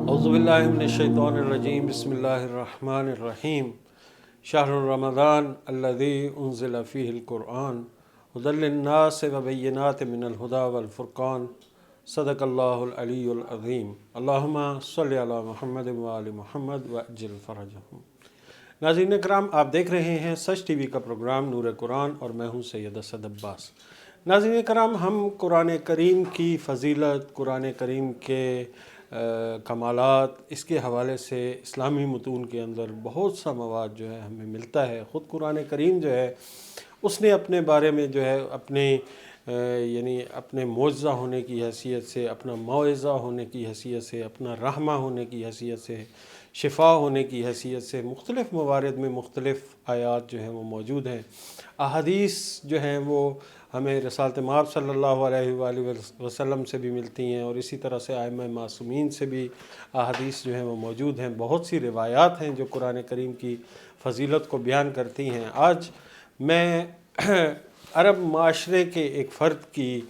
اعوذ باللہ من الشیطان الرجیم بسم اللہ الرحمن الرحیم شہر رمضان الذی انزل فیہ القرآن ھدی للناس وبینات من الہدی والفرقان صدق اللہ العلی العظیم اللہم صلی علی محمد وآل محمد وعجل فرجہم۔ ناظرین اکرام، آپ دیکھ رہے ہیں سچ ٹی وی کا پروگرام نور قرآن اور میں ہوں سید اسد عباس۔ ناظرین اکرام، ہم قرآن کریم کی فضیلت، قرآن کریم کے کمالات، اس کے حوالے سے اسلامی متون کے اندر بہت سا مواد جو ہے ہمیں ملتا ہے۔ خود قرآن کریم جو ہے اس نے اپنے بارے میں جو ہے اپنے معجزہ ہونے کی حیثیت سے، اپنا موعظہ ہونے کی حیثیت سے، اپنا رحمہ ہونے کی حیثیت سے، شفا ہونے کی حیثیت سے مختلف موارد میں مختلف آیات جو ہیں وہ موجود ہیں۔ احادیث جو ہیں وہ ہمیں رسالت مآب صلی اللہ علیہ وآلہ وسلم سے بھی ملتی ہیں، اور اسی طرح سے ائمہ معصومین سے بھی احادیث جو ہیں وہ موجود ہیں۔ بہت سی روایات ہیں جو قرآن کریم کی فضیلت کو بیان کرتی ہیں۔ آج میں عرب معاشرے کے ایک فرد کی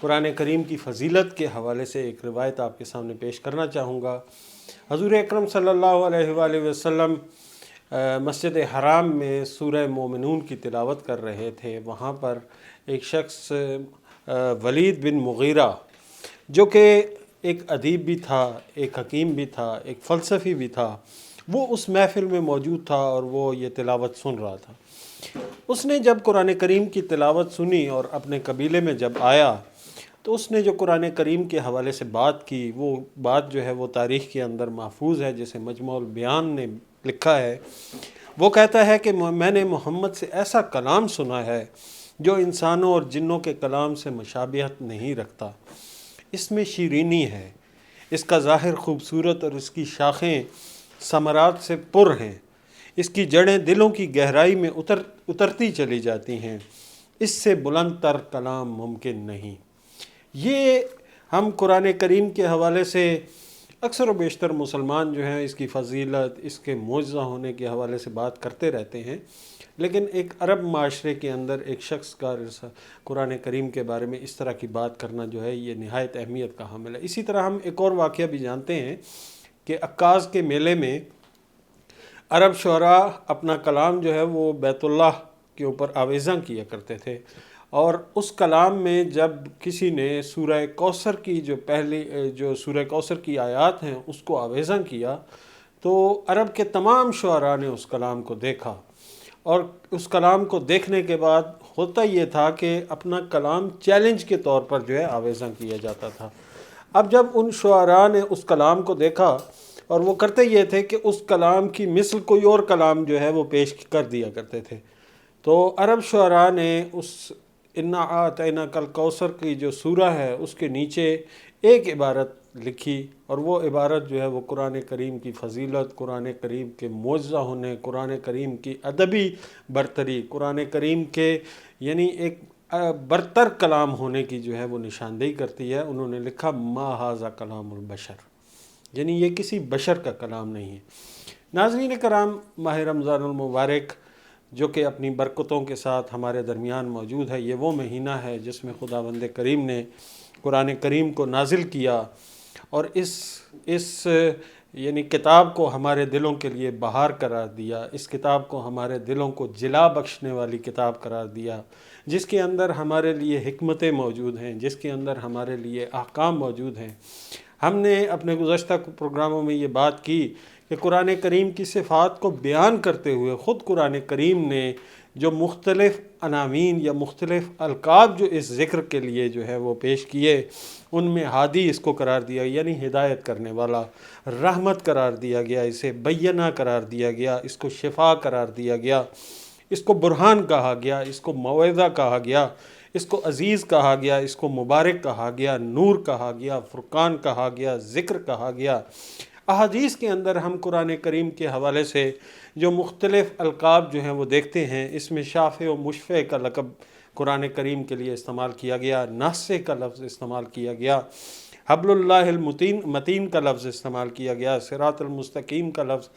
قرآن کریم کی فضیلت کے حوالے سے ایک روایت آپ کے سامنے پیش کرنا چاہوں گا۔ حضور اکرم صلی اللہ علیہ وآلہ وسلم مسجد حرام میں سورہ مومنون کی تلاوت کر رہے تھے۔ وہاں پر ایک شخص ولید بن مغیرہ، جو کہ ایک ادیب بھی تھا، ایک حکیم بھی تھا، ایک فلسفی بھی تھا، وہ اس محفل میں موجود تھا اور وہ یہ تلاوت سن رہا تھا۔ اس نے جب قرآن کریم کی تلاوت سنی اور اپنے قبیلے میں جب آیا تو اس نے جو قرآن کریم کے حوالے سے بات کی، وہ بات جو ہے وہ تاریخ کے اندر محفوظ ہے، جسے مجموع البیان نے لکھا ہے۔ وہ کہتا ہے کہ میں نے محمد سے ایسا کلام سنا ہے جو انسانوں اور جنوں کے کلام سے مشابہت نہیں رکھتا۔ اس میں شیرینی ہے، اس کا ظاہر خوبصورت اور اس کی شاخیں ثمرات سے پر ہیں، اس کی جڑیں دلوں کی گہرائی میں اترتی چلی جاتی ہیں، اس سے بلند تر کلام ممکن نہیں۔ یہ ہم قرآن کریم کے حوالے سے اکثر و بیشتر مسلمان جو ہیں اس کی فضیلت، اس کے معجزہ ہونے کے حوالے سے بات کرتے رہتے ہیں، لیکن ایک عرب معاشرے کے اندر ایک شخص کا قرآن کریم کے بارے میں اس طرح کی بات کرنا جو ہے یہ نہایت اہمیت کا حامل ہے۔ اسی طرح ہم ایک اور واقعہ بھی جانتے ہیں کہ عکاظ کے میلے میں عرب شعراء اپنا کلام جو ہے وہ بیت اللہ کے اوپر آویزاں کیا کرتے تھے، اور اس کلام میں جب کسی نے سورہ کوثر کی جو سورہ کوثر کی آیات ہیں اس کو آویزاں کیا تو عرب کے تمام شعراء نے اس کلام کو دیکھا، اور اس کلام کو دیکھنے کے بعد ہوتا یہ تھا کہ اپنا کلام چیلنج کے طور پر جو ہے آویزاں کیا جاتا تھا۔ اب جب ان شعراء نے اس کلام کو دیکھا، اور وہ کرتے یہ تھے کہ اس کلام کی مثل کوئی اور کلام جو ہے وہ پیش کر دیا کرتے تھے، تو عرب شعراء نے اس انا اعطیناک الکوثر کی جو سورہ ہے اس کے نیچے ایک عبارت لکھی، اور وہ عبارت جو ہے وہ قرآن کریم کی فضیلت، قرآن کریم کے معجزہ ہونے، قرآن کریم کی ادبی برتری، قرآن کریم کے ایک برتر کلام ہونے کی جو ہے وہ نشاندہی کرتی ہے۔ انہوں نے لکھا ما ھذا کلام البشر، یہ کسی بشر کا کلام نہیں ہے۔ ناظرین کرام، ماہ رمضان المبارک جو کہ اپنی برکتوں کے ساتھ ہمارے درمیان موجود ہے، یہ وہ مہینہ ہے جس میں خداوند کریم نے قرآن کریم کو نازل کیا، اور اس کتاب کو ہمارے دلوں کے لیے بہار قرار دیا، اس کتاب کو ہمارے دلوں کو جلا بخشنے والی کتاب قرار دیا، جس کے اندر ہمارے لیے حکمتیں موجود ہیں، جس کے اندر ہمارے لیے احکام موجود ہیں۔ ہم نے اپنے گزشتہ پروگراموں میں یہ بات کی کہ قرآن کریم کی صفات کو بیان کرتے ہوئے خود قرآن کریم نے جو مختلف عناوین یا مختلف القاب جو اس ذکر کے لیے جو ہے وہ پیش کیے، ان میں ہادی اس کو قرار دیا، ہدایت کرنے والا، رحمت قرار دیا گیا، اسے بینہ قرار دیا گیا، اس کو شفا قرار دیا گیا، اس کو برہان کہا گیا، اس کو موعظہ کہا گیا، اس کو عزیز کہا گیا، اس کو مبارک کہا گیا، نور کہا گیا، فرقان کہا گیا، ذکر کہا گیا۔ احادیث کے اندر ہم قرآن کریم کے حوالے سے جو مختلف القاب جو ہیں وہ دیکھتے ہیں، اس میں شافع و مشفع کا لقب قرآن کریم کے لیے استعمال کیا گیا، ناصح کا لفظ استعمال کیا گیا، حبل اللہ المتین کا لفظ استعمال کیا گیا، صراط المستقیم کا لفظ۔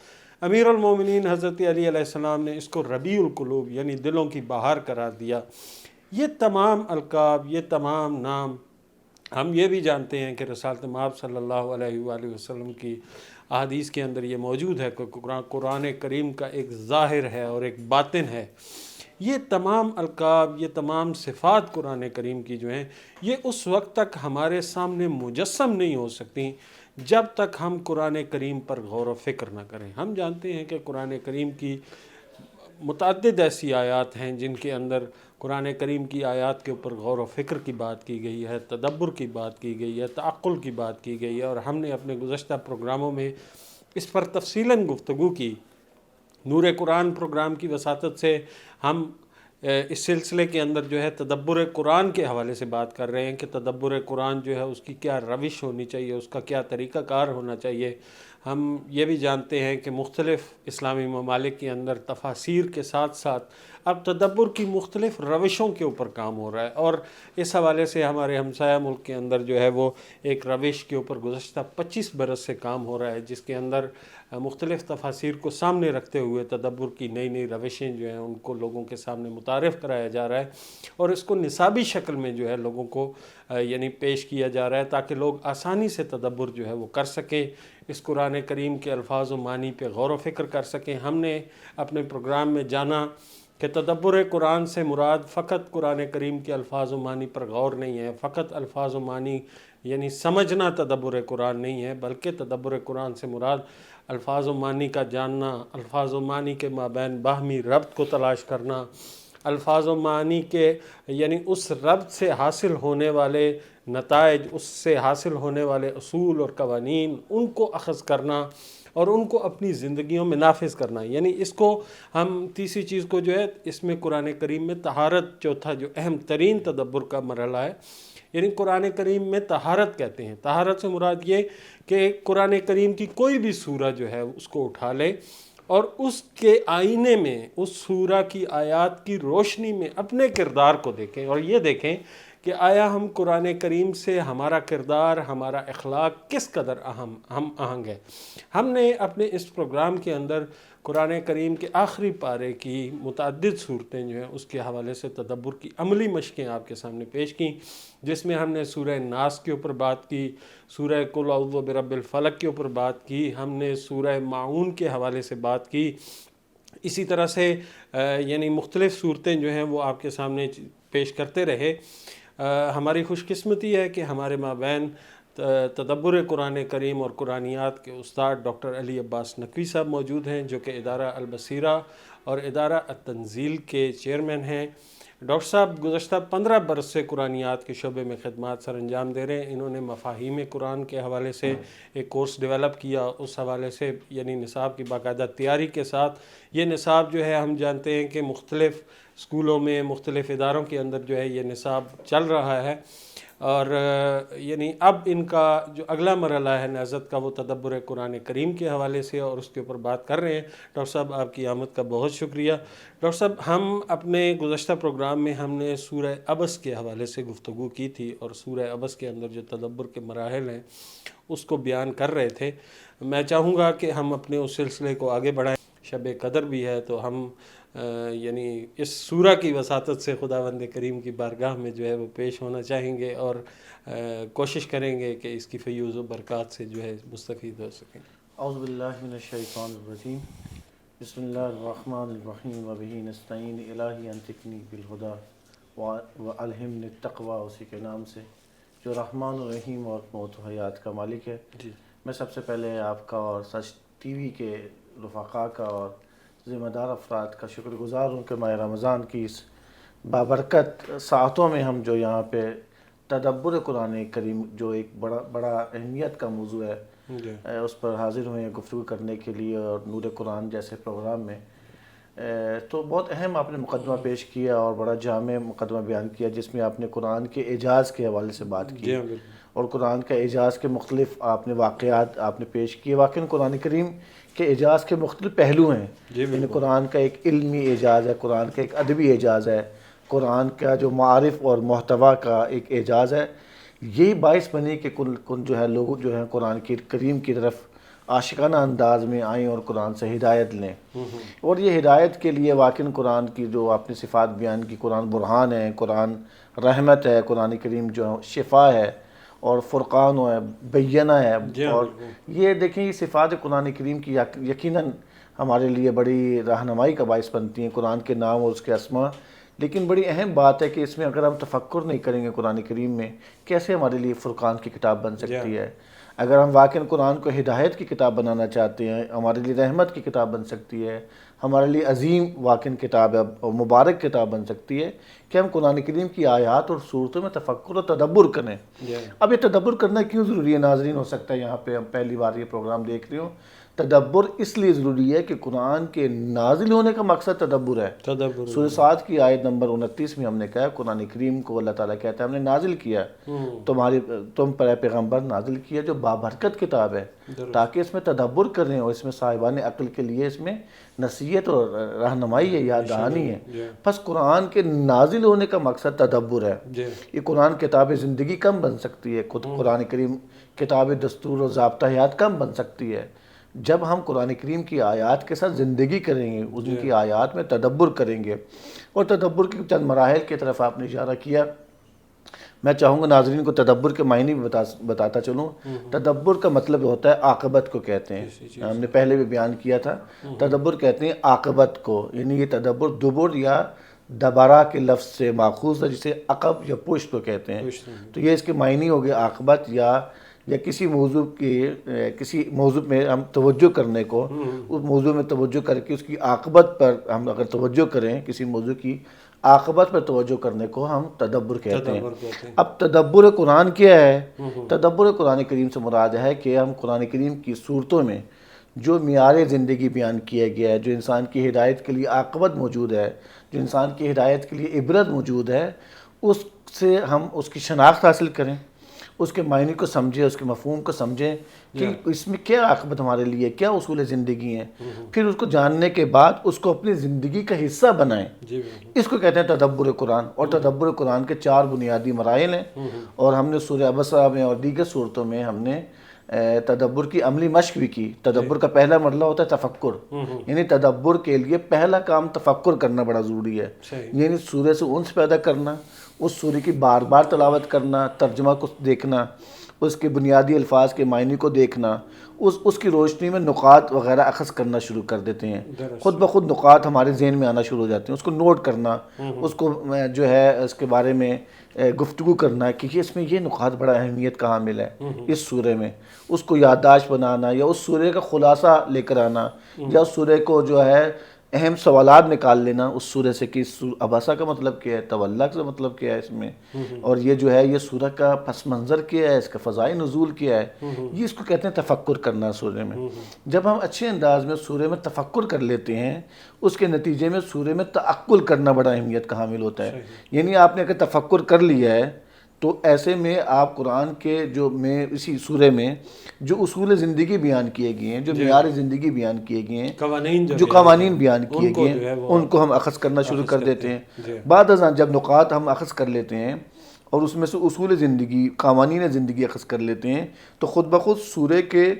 امیر المومنین حضرت علی علیہ السلام نے اس کو ربیع القلوب دلوں کی بہار قرار دیا۔ یہ تمام القاب، یہ تمام نام ہم یہ بھی جانتے ہیں کہ رسالت مآب صلی اللہ علیہ وآلہ وسلم کی احادیث کے اندر یہ موجود ہے کہ قرآن کریم کا ایک ظاہر ہے اور ایک باطن ہے۔ یہ تمام القاب، یہ تمام صفات قرآن کریم کی جو ہیں، یہ اس وقت تک ہمارے سامنے مجسم نہیں ہو سکتی جب تک ہم قرآن کریم پر غور و فکر نہ کریں۔ ہم جانتے ہیں کہ قرآن کریم کی متعدد ایسی آیات ہیں جن کے اندر قرآن کریم کی آیات کے اوپر غور و فکر کی بات کی گئی ہے، تدبر کی بات کی گئی ہے، تعقل کی بات کی گئی ہے، اور ہم نے اپنے گزشتہ پروگراموں میں اس پر تفصیلاً گفتگو کی۔ نور قرآن پروگرام کی وساطت سے ہم اس سلسلے کے اندر جو ہے تدبر قرآن کے حوالے سے بات کر رہے ہیں کہ تدبر قرآن جو ہے اس کی کیا روش ہونی چاہیے، اس کا کیا طریقہ کار ہونا چاہیے۔ ہم یہ بھی جانتے ہیں کہ مختلف اسلامی ممالک کے اندر تفاسیر کے ساتھ ساتھ اب تدبر کی مختلف روشوں کے اوپر کام ہو رہا ہے، اور اس حوالے سے ہمارے ہمسایہ ملک کے اندر جو ہے وہ ایک روش کے اوپر گزشتہ 25 برس سے کام ہو رہا ہے، جس کے اندر مختلف تفاسیر کو سامنے رکھتے ہوئے تدبر کی نئی نئی روشیں جو ہیں ان کو لوگوں کے سامنے متعارف کرایا جا رہا ہے، اور اس کو نصابی شکل میں جو ہے لوگوں کو یعنی پیش کیا جا رہا ہے تاکہ لوگ آسانی سے تدبر جو ہے وہ کر سکیں، اس قرآن کریم کے الفاظ و معنی پہ غور و فکر کر سکیں۔ ہم نے اپنے پروگرام میں جانا کہ تدبر قرآن سے مراد فقط قرآن کریم کے الفاظ و معنی پر غور نہیں ہے، فقط الفاظ و معنی یعنی سمجھنا تدبر قرآن نہیں ہے، بلکہ تدبر قرآن سے مراد الفاظ و معنی کا جاننا، الفاظ و معنی کے مابین باہمی ربط کو تلاش کرنا، الفاظ و معنی کے یعنی اس ربط سے حاصل ہونے والے نتائج، اس سے حاصل ہونے والے اصول اور قوانین، ان کو اخذ کرنا اور ان کو اپنی زندگیوں میں نافذ کرنا۔ یعنی اس کو ہم تیسری چیز کو جو ہے اس میں قرآن کریم میں طہارت، چوتھا جو اہم ترین تدبر کا مرحلہ ہے، یعنی قرآن کریم میں طہارت کہتے ہیں۔ طہارت سے مراد یہ کہ قرآن کریم کی کوئی بھی سورہ جو ہے اس کو اٹھا لے اور اس کے آئینے میں، اس سورہ کی آیات کی روشنی میں اپنے کردار کو دیکھیں، اور یہ دیکھیں کہ آیا ہم قرآن کریم سے ہمارا کردار، ہمارا اخلاق کس قدر ہم آہنگ ہے۔ ہم نے اپنے اس پروگرام کے اندر قرآن کریم کے آخری پارے کی متعدد صورتیں جو ہیں اس کے حوالے سے تدبر کی عملی مشقیں آپ کے سامنے پیش کیں، جس میں ہم نے سورہ ناس کے اوپر بات کی، سورہ قل اعوذ برب الفلق کے اوپر بات کی، ہم نے سورہ معون کے حوالے سے بات کی، اسی طرح سے یعنی مختلف صورتیں جو ہیں وہ آپ کے سامنے پیش کرتے رہے۔ ہماری خوش قسمتی ہے کہ ہمارے مابین تدبر قرآن کریم اور قرآنیات کے استاد ڈاکٹر علی عباس نقوی صاحب موجود ہیں، جو کہ ادارہ البصیرہ اور ادارہ التنزیل کے چیئرمین ہیں۔ ڈاکٹر صاحب گزشتہ 15 برس سے قرآنیات کے شعبے میں خدمات سر انجام دے رہے ہیں۔ انہوں نے مفاہیم قرآن کے حوالے سے ایک کورس ڈیولپ کیا، اس حوالے سے یعنی نصاب کی باقاعدہ تیاری کے ساتھ یہ نصاب جو ہے ہم جانتے ہیں کہ مختلف اسکولوں میں، مختلف اداروں کے اندر جو ہے یہ نصاب چل رہا ہے، اور یعنی اب ان کا جو اگلا مرحلہ ہے نہضت کا وہ تدبر قرآن کریم کے حوالے سے اور اس کے اوپر بات کر رہے ہیں۔ ڈاکٹر صاحب آپ کی آمد کا بہت شکریہ۔ ڈاکٹر صاحب ہم اپنے گزشتہ پروگرام میں ہم نے سورہ عبس کے حوالے سے گفتگو کی تھی، اور سورہ عبس کے اندر جو تدبر کے مراحل ہیں اس کو بیان کر رہے تھے۔ میں چاہوں گا کہ ہم اپنے اس سلسلے کو آگے بڑھائیں۔ شب قدر بھی ہے تو ہم یعنی اس سورہ کی وساطت سے خداوند کریم کی بارگاہ میں جو ہے وہ پیش ہونا چاہیں گے، اور کوشش کریں گے کہ اس کی فیوز و برکات سے جو ہے مستفید ہو سکیں۔ اعوذ باللہ من الشیطان الرجیم، بسم اللہ الرحمن الرحیم، وبہ نستعین، الہی انطقنی بالہدی والہمنی التقوی، اسی کے نام سے جو رحمان الرحیم اور موت و حیات کا مالک ہے۔ میں سب سے پہلے آپ کا اور سچ ٹی وی کے رفقاء کا اور ذمہ دار افراد کا شکر گزار ہوں کہ ماہ رمضان کی اس بابرکت ساعتوں میں ہم جو یہاں پہ تدبر قرآن کریم جو ایک بڑا اہمیت کا موضوع ہے اس پر حاضر ہوئے ہیں گفتگو کرنے کے لیے، اور نور قرآن جیسے پروگرام میں تو بہت اہم آپ نے مقدمہ پیش کیا اور بڑا جامع مقدمہ بیان کیا، جس میں آپ نے قرآن کے اعجاز کے حوالے سے بات کی، اور قرآن کا اعجاز کے مختلف آپ نے واقعات آپ نے پیش کیے۔ واقعاً قرآن کریم کے اعجاز کے مختلف پہلو ہیں، یعنی قرآن کا ایک علمی اعجاز ہے، قرآن کا ایک ادبی اعجاز ہے، قرآن کا جو معارف اور محتوا کا ایک اعجاز ہے۔ یہی باعث بنی کہ کن جو ہے لوگ جو ہیں قرآن کریم کی طرف عاشقانہ انداز میں آئیں اور قرآن سے ہدایت لیں، اور یہ ہدایت کے لیے واقعاً قرآن کی جو آپ نے صفات بیان کی، قرآن برہان ہے، قرآن رحمت ہے، قرآن کریم جو شفا ہے، اور فرقان ہے، بینہ ہے، جی ہاں، اور بالکل۔ یہ دیکھیں یہ صفات قرآن کریم کی یقیناً ہمارے لیے بڑی رہنمائی کا باعث بنتی ہیں، قرآن کے نام اور اس کے اسما۔ لیکن بڑی اہم بات ہے کہ اس میں اگر ہم تفکر نہیں کریں گے قرآن کریم میں، کیسے ہمارے لیے فرقان کی کتاب بن جی ہاں، سکتی ہے؟ اگر ہم واقعاً قرآن کو ہدایت کی کتاب بنانا چاہتے ہیں، ہمارے لیے رحمت کی کتاب بن سکتی ہے، ہمارے لیے عظیم واقعاً کتاب ہے اور مبارک کتاب بن سکتی ہے کہ ہم قرآن کریم کی آیات اور صورتوں میں تفکر و تدبر کریں۔ جی ہاں، اب یہ تدبر کرنا کیوں ضروری ہے ناظرین؟ ہو سکتا ہے یہاں پہ ہم پہلی بار یہ پروگرام دیکھ رہے ہوں۔ تدبر اس لیے ضروری ہے کہ قرآن کے نازل ہونے کا مقصد تدبر ہے۔ تدبر۔ سورہ صاد کی آیت نمبر 29 میں ہم نے کہا قرآن کریم کو اللہ تعالیٰ کہتا ہے ہم نے نازل کیا، تم پر اے پیغمبر نازل کیا جو بابرکت کتاب ہے، تاکہ اس میں تدبر کریں اور اس میں صاحبان عقل کے لیے اس میں نصیحت اور رہنمائی ہے، یاد دہانی ہے۔ بس قرآن کے نازل ہونے کا مقصد تدبر ہے۔ یہ قرآن کتاب زندگی کم بن سکتی ہے، خود قرآن کریم کتاب دستور و ضابطہ حیات کم بن سکتی ہے جب ہم قرآن کریم کی آیات کے ساتھ زندگی کریں گے، ان کی آیات میں تدبر کریں گے۔ اور تدبر کی چند مراحل کی طرف آپ نے اشارہ کیا، میں چاہوں گا ناظرین کو تدبر کے معنی بھی بتاتا چلوں۔ تدبر کا مطلب ہوتا ہے عاقبت کو کہتے ہیں، ہم نے پہلے بھی بیان کیا تھا۔ تدبر کہتے ہیں عاقبت کو، یعنی یہ تدبر دبر یا دبارہ کے لفظ سے ماخوذ ہے، جسے عقب یا پشت کو کہتے ہیں۔ تو یہ اس کے معنی ہو گئے عاقبت یا کسی موضوع میں ہم توجہ کرنے کو، اس موضوع میں توجہ کر کے اس کی عاقبت پر ہم اگر توجہ کریں، کسی موضوع کی عاقبت پر توجہ کرنے کو ہم تدبر کہتے ہیں۔ اب تدبر قرآن کیا ہے؟ تدبر قرآن کریم سے مراد ہے کہ ہم قرآن کریم کی صورتوں میں جو معیار زندگی بیان کیا گیا ہے، جو انسان کی ہدایت کے لیے عاقبت موجود ہے، جو انسان کی ہدایت کے لیے عبرت موجود ہے، اس سے ہم اس کی شناخت حاصل کریں، اس کے معنی کو سمجھیں، اس کے مفہوم کو سمجھیں کہ اس میں کیا عاقبت ہمارے لیے، کیا اصول زندگی ہیں۔ پھر اس کو جاننے کے بعد اس کو اپنی زندگی کا حصہ بنائیں۔ اس کو کہتے ہیں تدبر قرآن۔ اور تدبر قرآن کے 4 بنیادی مراحل ہیں، اور ہم نے سورہ عبسہ میں اور دیگر صورتوں میں ہم نے تدبر کی عملی مشق بھی کی۔ تدبر کا پہلا مرحلہ ہوتا ہے تفکر، یعنی تدبر کے لیے پہلا کام تفکر کرنا بڑا ضروری ہے، یعنی سورہ سے انس پیدا کرنا، اس سورہ کی بار بار تلاوت کرنا، ترجمہ کو دیکھنا، اس کے بنیادی الفاظ کے معنی کو دیکھنا، اس کی روشنی میں نقاط وغیرہ اخذ کرنا شروع کر دیتے ہیں۔ خود بخود نقاط ہمارے ذہن میں آنا شروع ہو جاتے ہیں، اس کو نوٹ کرنا، اس کو جو ہے اس کے بارے میں گفتگو کرنا کہ اس میں یہ نقاط بڑا اہمیت کا حامل ہے اس سورہ میں، اس کو یادداشت بنانا یا اس سورہ کا خلاصہ لے کر آنا، یا اس سورہ کو جو ہے اہم سوالات نکال لینا اس سورہ سے کہ عباسہ کا مطلب کیا ہے، تولا کا مطلب کیا ہے اس میں، اور یہ جو ہے یہ سورہ کا پس منظر کیا ہے، اس کا فضائے نزول کیا ہے، یہ اس کو کہتے ہیں تفکر کرنا سورہ میں۔ جب ہم اچھے انداز میں سورہ میں تفکر کر لیتے ہیں، اس کے نتیجے میں سورہ میں تعقل کرنا بڑا اہمیت کا حامل ہوتا ہے۔ یعنی آپ نے اگر تفکر کر لیا ہے تو ایسے میں آپ قرآن کے اسی سورہ میں جو اصول زندگی بیان کیے گئے ہیں، جو معیار زندگی بیان کیے گئے ہیں، جو قوانین بیان کیے گئے ہیں، ان کو ہم اخذ کرنا شروع کر دیتے ہیں۔ بعد ازاں جب نقاط ہم اخذ کر لیتے ہیں اور اس میں سے اصول زندگی، قوانین زندگی اخذ کر لیتے ہیں، تو خود بخود سورہ کے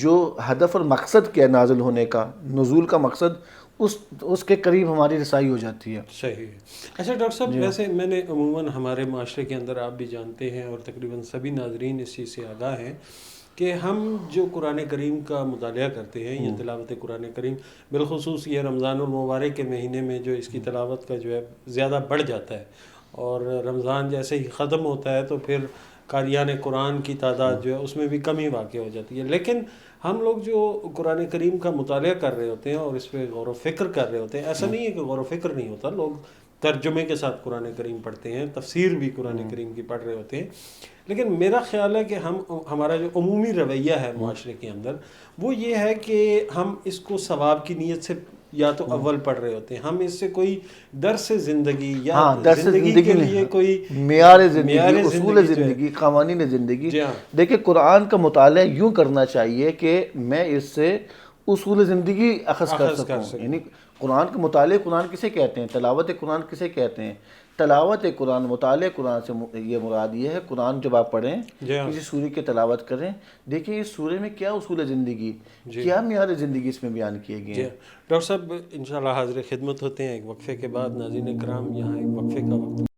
جو ہدف اور مقصد کیا نازل ہونے کا، نزول کا مقصد، اس کے قریب ہماری رسائی ہو جاتی ہے۔ صحیح ہے۔ اچھا ڈاکٹر صاحب، ویسے میں نے عموماً ہمارے معاشرے کے اندر آپ بھی جانتے ہیں اور تقریباً سبھی ناظرین اس چیز سے آگاہ ہیں کہ ہم جو قرآن کریم کا مطالعہ کرتے ہیں، یہ تلاوت قرآن کریم، بالخصوص یہ رمضان المبارک کے مہینے میں جو اس کی تلاوت کا جو ہے زیادہ بڑھ جاتا ہے، اور رمضان جیسے ہی ختم ہوتا ہے تو پھر قاریان قرآن کی تعداد جو ہے اس میں بھی کمی واقع ہو جاتی ہے۔ لیکن ہم لوگ جو قرآن کریم کا مطالعہ کر رہے ہوتے ہیں اور اس پہ غور و فکر کر رہے ہوتے ہیں، ایسا نہیں ہے کہ غور و فکر نہیں ہوتا، لوگ ترجمے کے ساتھ قرآن کریم پڑھتے ہیں، تفسیر بھی قرآن کریم کی پڑھ رہے ہوتے ہیں، لیکن میرا خیال ہے کہ ہمارا جو عمومی رویہ ہے معاشرے کے اندر وہ یہ ہے کہ ہم اس کو ثواب کی نیت سے یا تو اول پڑھ رہے ہوتے ہیں، ہم اس سے کوئی درس زندگی یا زندگی کے لیے کوئی معیار زندگی، اصول زندگی، قوانین زندگی۔ دیکھیں قرآن کا مطالعہ یوں کرنا چاہیے کہ میں اس سے اصول زندگی اخذ کر سکوں۔ یعنی قرآن کا مطالعہ قرآن کسے کہتے ہیں؟ تلاوت قرآن کسے کہتے ہیں؟ تلاوت قرآن، مطالعہ قرآن سے یہ مراد یہ ہے قرآن جب آپ پڑھیں، کسی سورے کی تلاوت کریں، دیکھیں اس سورے میں کیا اصول زندگی، کیا معیار زندگی اس میں بیان کیے گئے ہیں۔ ڈاکٹر صاحب انشاءاللہ حاضر خدمت ہوتے ہیں ایک وقفے کے بعد۔ ناظرین کرام، یہاں ایک وقفے کا وقت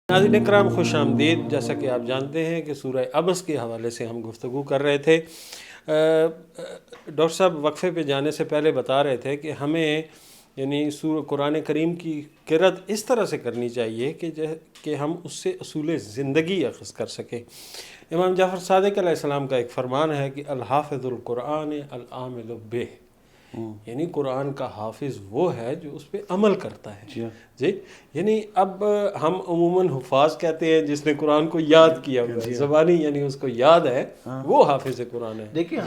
ناظرین کرام خوش آمدید. جیسا کہ آپ جانتے ہیں کہ سورہ عبس کے حوالے سے ہم گفتگو کر رہے تھے. ڈاکٹر صاحب وقفے پہ جانے سے پہلے بتا رہے تھے کہ ہمیں یعنی قرآن کریم کی قرأت اس طرح سے کرنی چاہیے کہ ہم اس سے اصول زندگی اخذ کر سکیں. امام جعفر صادق علیہ السلام کا ایک فرمان ہے کہ الحافظ القرآن العامل بہ، یعنی قرآن کا حافظ وہ ہے جو اس پہ عمل کرتا ہے. جی یعنی اب ہم عموماً حفاظ کہتے ہیں جس نے قرآن کو یاد کیا ہوا ہے، زبانی یعنی اس کو یاد ہے، وہ حافظ قرآن ہے. دیکھیے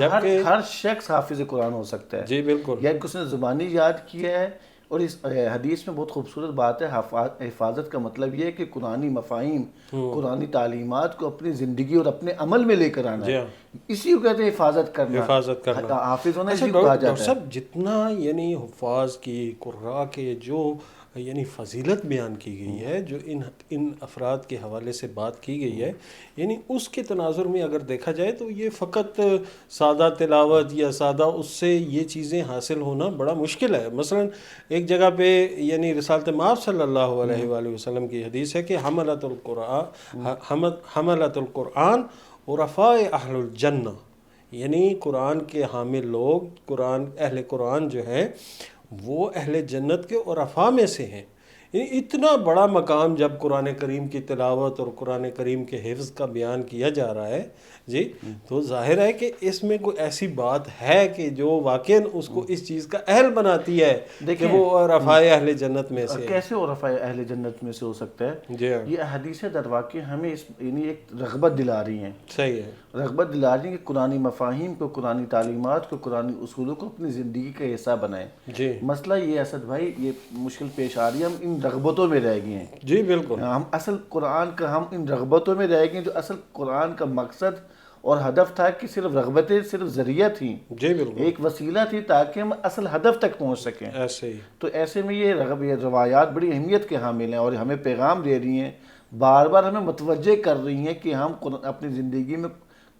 ہر شخص حافظ قرآن ہو سقتا ہے. جی بالکل. یا اس نے زبانی یاد کیا ہے. اور اس حدیث میں بہت خوبصورت بات ہے، حفاظت کا مطلب یہ ہے کہ قرآنی مفاہیم، قرآنی تعلیمات کو اپنی زندگی اور اپنے عمل میں لے کر آنا ہے. اسی کو کہتے ہیں حفاظت کرنا. حافظ ہونا اسی کو کہا جاتا ہے. سب جتنا یعنی حفاظ کی قراء کے جو یعنی فضیلت بیان کی گئی ہے، جو ان افراد کے حوالے سے بات کی گئی ہے، یعنی اس کے تناظر میں اگر دیکھا جائے تو یہ فقط سادہ تلاوت یا سادہ اس سے یہ چیزیں حاصل ہونا بڑا مشکل ہے. مثلا ایک جگہ پہ یعنی رسالت مآب صلی اللہ علیہ وآلہ وسلم کی حدیث ہے کہ حملۃ القرآن عرفاء اہل الجنہ، یعنی قرآن کے حامل لوگ، اہل قرآن جو ہیں وہ اہل جنت کے عرفاء میں سے ہیں. یعنی اتنا بڑا مقام جب قرآن کریم کی تلاوت اور قرآن کریم کے حفظ کا بیان کیا جا رہا ہے جی، تو ظاہر ہے کہ اس میں کوئی ایسی بات ہے کہ جو واقعاً اس کو اس چیز کا اہل بناتی ہے کہ وہ عرفاء اہل جنت میں سے. کیسے عرفاء اہل جنت میں سے ہو سکتا ہے؟ جی یہ حدیثیں در واقع ہمیں یعنی ایک رغبت دلا رہی ہیں. صحیح ہے. رغبت دلا رہی ہیں کہ قرآنی مفاہیم کو، قرآنی تعلیمات کو، قرآنی اصولوں کو اپنی زندگی کا حصہ بنائیں. جی مسئلہ یہ اسد بھائی، یہ مشکل پیش آ رہی ہے، ہم ان رغبتوں میں رہ گئے ہیں. جی بالکل. ہم اصل قرآن کا، ہم ان رغبتوں میں رہ گئے جو اصل قرآن کا مقصد اور ہدف تھا کہ صرف رغبتیں صرف ذریعہ تھیں. جی بالکل. ایک وسیلہ تھی تاکہ ہم اصل ہدف تک پہنچ سکیں. ایسے ہی. تو ایسے میں یہ روایات بڑی اہمیت کے حامل ہیں اور ہمیں پیغام دے رہی ہیں، بار بار ہمیں متوجہ کر رہی ہیں کہ ہم اپنی زندگی میں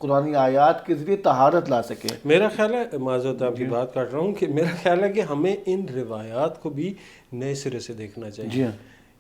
قرآنی آیات کے ذریعے طہارت لا سکیں. میرا خیال ہے، معذرت آپ کی بات کر رہا ہوں، کہ میرا خیال ہے کہ ہمیں ان روایات کو بھی نئے سرے سے دیکھنا چاہیے. جی ہاں.